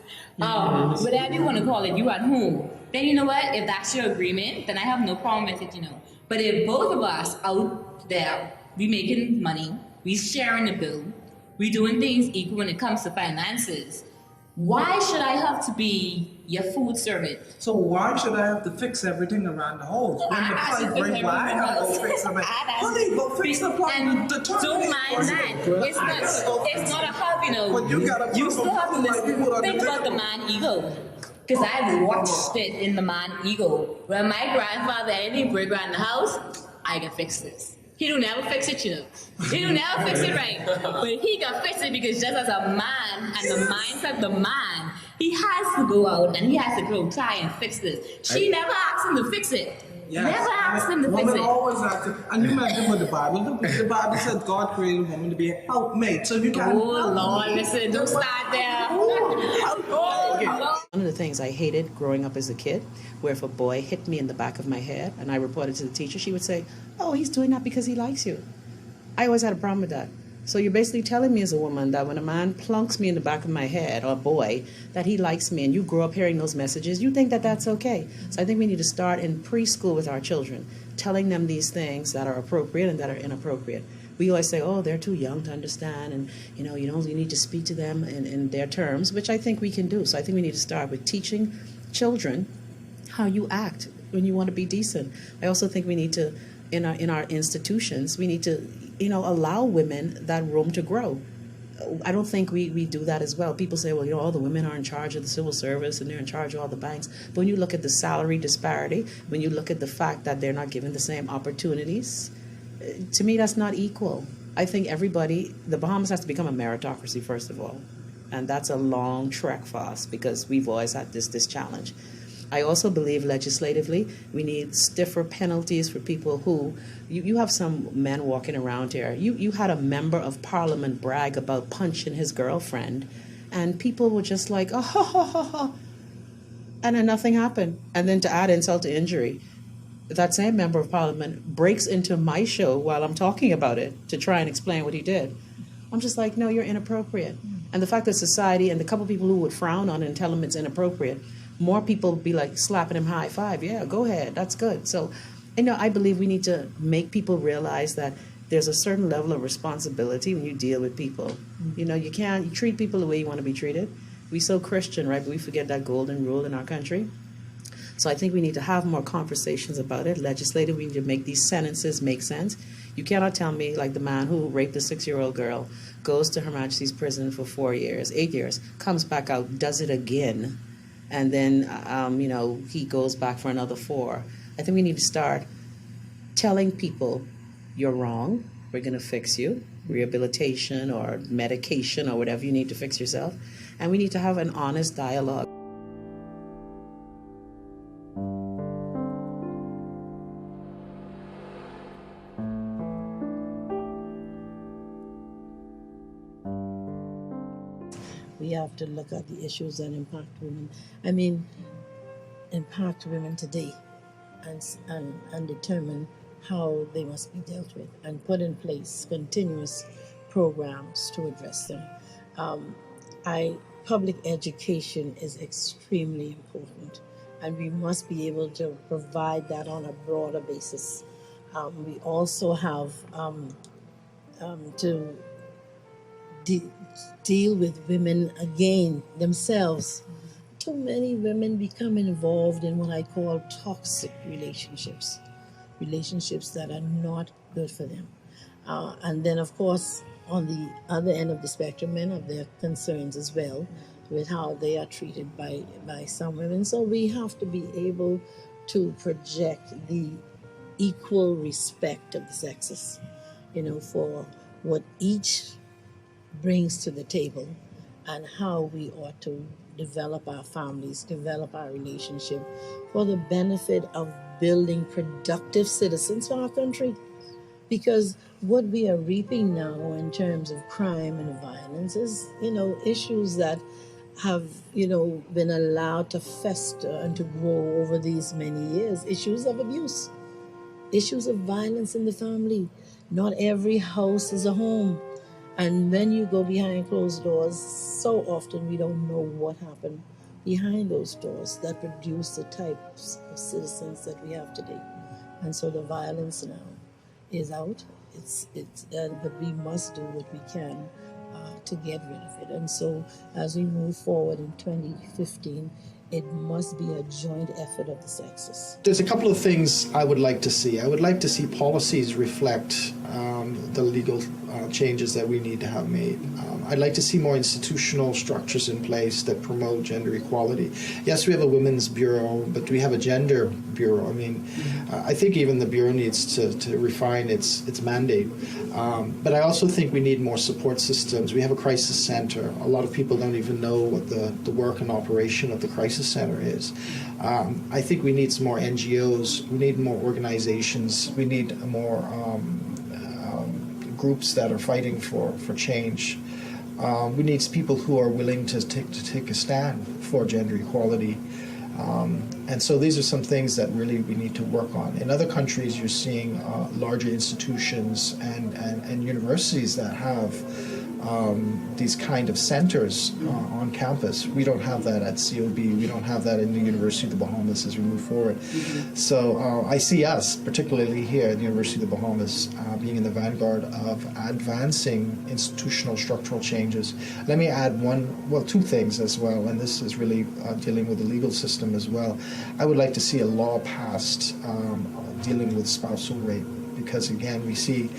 Whatever you want to call it, you at home. Then you know what? If that's your agreement, then I have no problem with it, you know. But if both of us out there, we making money, we sharing the bill, we doing things equal when it comes to finances, why should I have to be your food servant? So why should I have to fix everything around the house? When the pipe break, why I gotta go fix everything? Honey, go fix the pipe. Don't mind that. It's not a hub, you know. You still have to think about the man ego. Because I've watched it in the man ego. When my grandfather had any break around the house, I can fix this. He don't never fix it, you know. He don't never fix it right. But he can fix it because just as a man and the mindset of the man, he has to go out and he has to go try and fix this. She never asked him to fix it. Yes. Never asked him to fix Women it. always ask him. And you mentioned with the Bible. The Bible said God created woman to be a helpmate. So you can't. Oh, Lord, listen, don't start there. One of the things I hated growing up as a kid, where if a boy hit me in the back of my head and I reported to the teacher, she would say, "Oh, he's doing that because he likes you." I always had a problem with that. So you're basically telling me as a woman that when a man plunks me in the back of my head, or a boy, that he likes me, and you grow up hearing those messages, you think that that's okay. So I think we need to start in preschool with our children, telling them these things that are appropriate and that are inappropriate. We always say, oh, they're too young to understand, and you need to speak to them in their terms, which I think we can do. So I think we need to start with teaching children how you act when you want to be decent. I also think we need to, in our institutions, we need to allow women that room to grow. I don't think we do that as well. People say, well, all the women are in charge of the civil service and they're in charge of all the banks. But when you look at the salary disparity, when you look at the fact that they're not given the same opportunities, to me, that's not equal. I think the Bahamas has to become a meritocracy, first of all. And that's a long trek for us because we've always had this challenge. I also believe legislatively we need stiffer penalties for people who, you have some men walking around here. You had a member of parliament brag about punching his girlfriend, and people were just like, oh, ha, ha, ha, ha. And then nothing happened. And then to add insult to injury, that same member of parliament breaks into my show while I'm talking about it to try and explain what he did. I'm just like, no, you're inappropriate. And the fact that society and the couple people who would frown on it and tell him it's inappropriate, more people would be like slapping him high five. Yeah, go ahead. That's good. So, I believe we need to make people realize that there's a certain level of responsibility when you deal with people. You can't treat people the way you want to be treated. We're so Christian, right? But we forget that golden rule in our country. So I think we need to have more conversations about it. Legislatively, we need to make these sentences make sense. You cannot tell me, like the man who raped a 6-year-old girl, goes to Her Majesty's prison for 8 years, comes back out, does it again, and then, he goes back for another 4. I think we need to start telling people, you're wrong, we're going to fix you. rehabilitation or medication or whatever you need to fix yourself. And we need to have an honest dialogue. We have to look at the issues that impact women. I mean, impact women today, and determine how they must be dealt with, and put in place continuous programs to address them. Public education is extremely important, and we must be able to provide that on a broader basis. We also have to deal with women again themselves. Too many women become involved in what I call toxic relationships that are not good for them. And then, of course, on the other end of the spectrum, men have their concerns as well with how they are treated by some women. So we have to be able to project the equal respect of the sexes, for what each brings to the table and how we ought to develop our families, develop our relationship for the benefit of building productive citizens for our country. Because what we are reaping now in terms of crime and violence is, issues that have, been allowed to fester and to grow over these many years. Issues of abuse, issues of violence in the family. Not every house is a home. And when you go behind closed doors, so often we don't know what happened behind those doors that produce the types of citizens that we have today. And so the violence now is out. But we must do what we can to get rid of it. And so as we move forward in 2015, it must be a joint effort of the sexes. There's a couple of things I would like to see. I would like to see policies reflect the legal changes that we need to have made. I'd like to see more institutional structures in place that promote gender equality. Yes, we have a women's bureau, but we have a gender bureau. I mean, I think even the bureau needs to refine its mandate. But I also think we need more support systems. We have a crisis center. A lot of people don't even know what the work and operation of the crisis center is. I think we need some more NGOs. We need more organizations. We need more groups that are fighting for change. We need people who are willing to take a stand for gender equality. And so these are some things that really we need to work on. In other countries, you're seeing larger institutions and universities that have these kind of centers on campus. We don't have that at COB. We don't have that in the University of the Bahamas as we move forward. So I see us, particularly here at the University of the Bahamas, being in the vanguard of advancing institutional structural changes. Let me add two things as well, and this is really dealing with the legal system as well. I would like to see a law passed dealing with spousal rape, because again, we see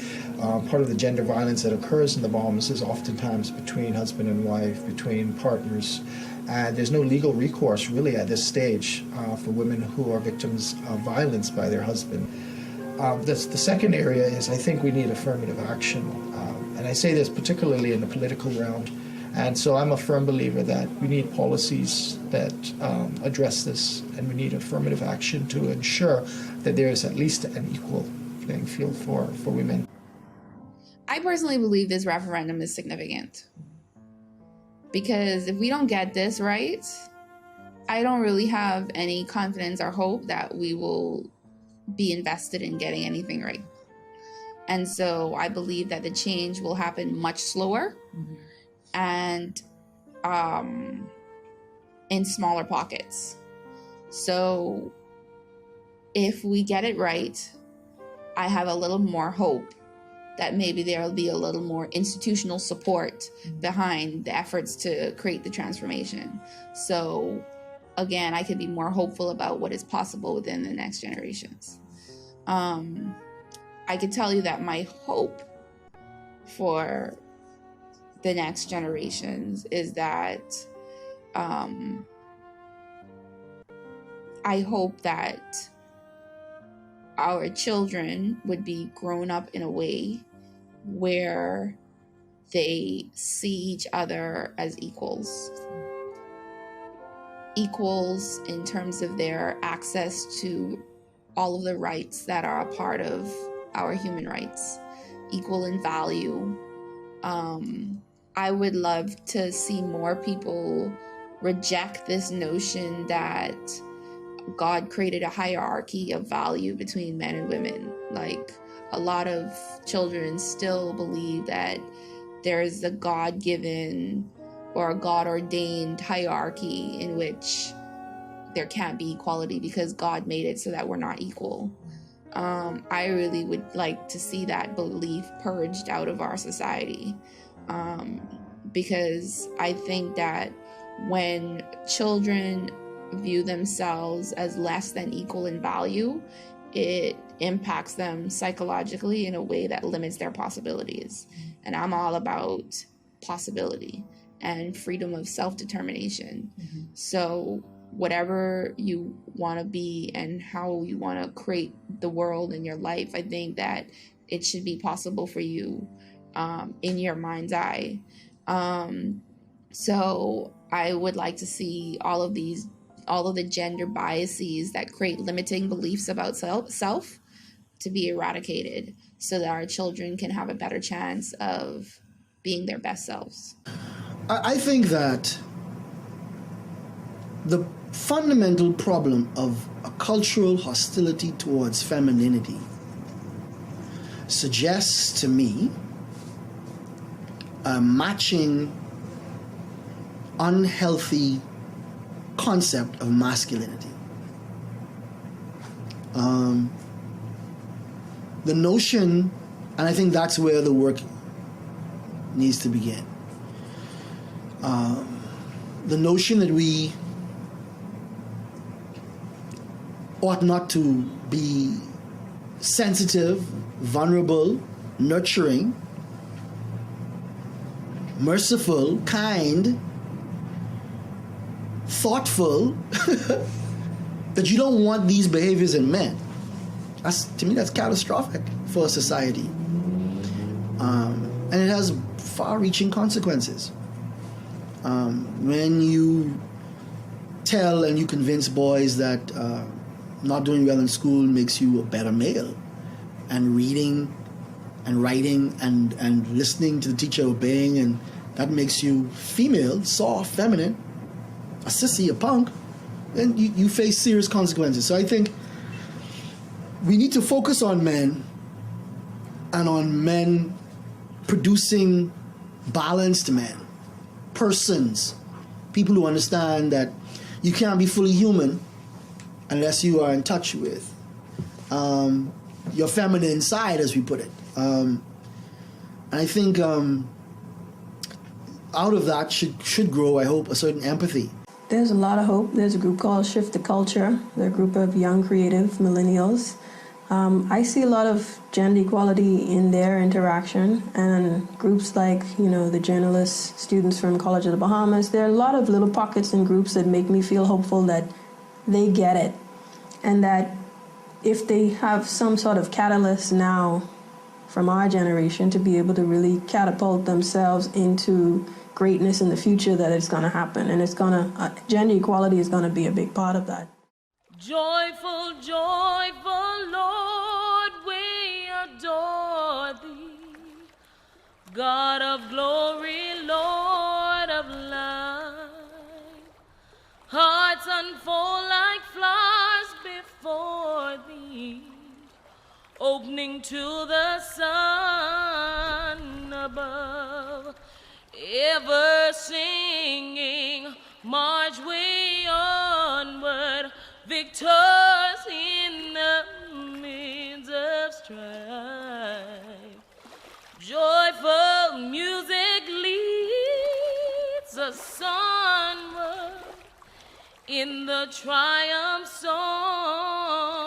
part of the gender violence that occurs in the Bahamas is oftentimes between husband and wife, between partners, and there's no legal recourse really at this stage for women who are victims of violence by their husband. The second area is I think we need affirmative action, and I say this particularly in the political realm. And so I'm a firm believer that we need policies that address this, and we need affirmative action to ensure that there is at least an equal playing field for women. I personally believe this referendum is significant, because if we don't get this right, I don't really have any confidence or hope that we will be invested in getting anything right. And so I believe that the change will happen much slower and in smaller pockets. So if we get it right, I have a little more hope that maybe there will be a little more institutional support behind the efforts to create the transformation. So again, I can be more hopeful about what is possible within the next generations. I can tell you that my hope for the next generations is that I hope that our children would be grown up in a way where they see each other as equals. Equals in terms of their access to all of the rights that are a part of our human rights, equal in value. I would love to see more people reject this notion that God created a hierarchy of value between men and women. Like, a lot of children still believe that there is a God-given or a God-ordained hierarchy in which there can't be equality because God made it so that we're not equal. I really would like to see that belief purged out of our society, because I think that when children view themselves as less than equal in value, it impacts them psychologically in a way that limits their possibilities. And I'm all about possibility and freedom of self-determination. So whatever you want to be and how you want to create the world in your life, I think that it should be possible for you in your mind's eye. So I would like to see all of the gender biases that create limiting beliefs about self to be eradicated so that our children can have a better chance of being their best selves. I think that the fundamental problem of a cultural hostility towards femininity suggests to me a matching unhealthy concept of masculinity. The notion, and I think that's where the work needs to begin. The notion that we ought not to be sensitive, vulnerable, nurturing, merciful, kind, thoughtful, that you don't want these behaviors in men. To me, that's catastrophic for a society. And it has far-reaching consequences. When you tell and you convince boys that not doing well in school makes you a better male, and reading and writing and listening to the teacher, obeying, and that makes you female, soft, feminine, a sissy, a punk, then you face serious consequences. So I think we need to focus on men and on men producing balanced men, persons, people who understand that you can't be fully human unless you are in touch with your feminine side, as we put it. And I think out of that should grow, I hope, a certain empathy. There's a lot of hope. There's a group called Shift the Culture. They're a group of young, creative millennials. I see a lot of gender equality in their interaction, and groups like, the journalists, students from College of the Bahamas. There are a lot of little pockets and groups that make me feel hopeful that they get it, and that if they have some sort of catalyst now from our generation to be able to really catapult themselves into greatness in the future, that it's going to happen, and gender equality is going to be a big part of that. Joyful, joyful Lord, we adore thee. God of glory, Lord of light. Hearts unfold like flowers before thee, opening to the sun above. Ever singing, march we onward, victors in the midst of strife. Joyful music leads us onward in the triumph song.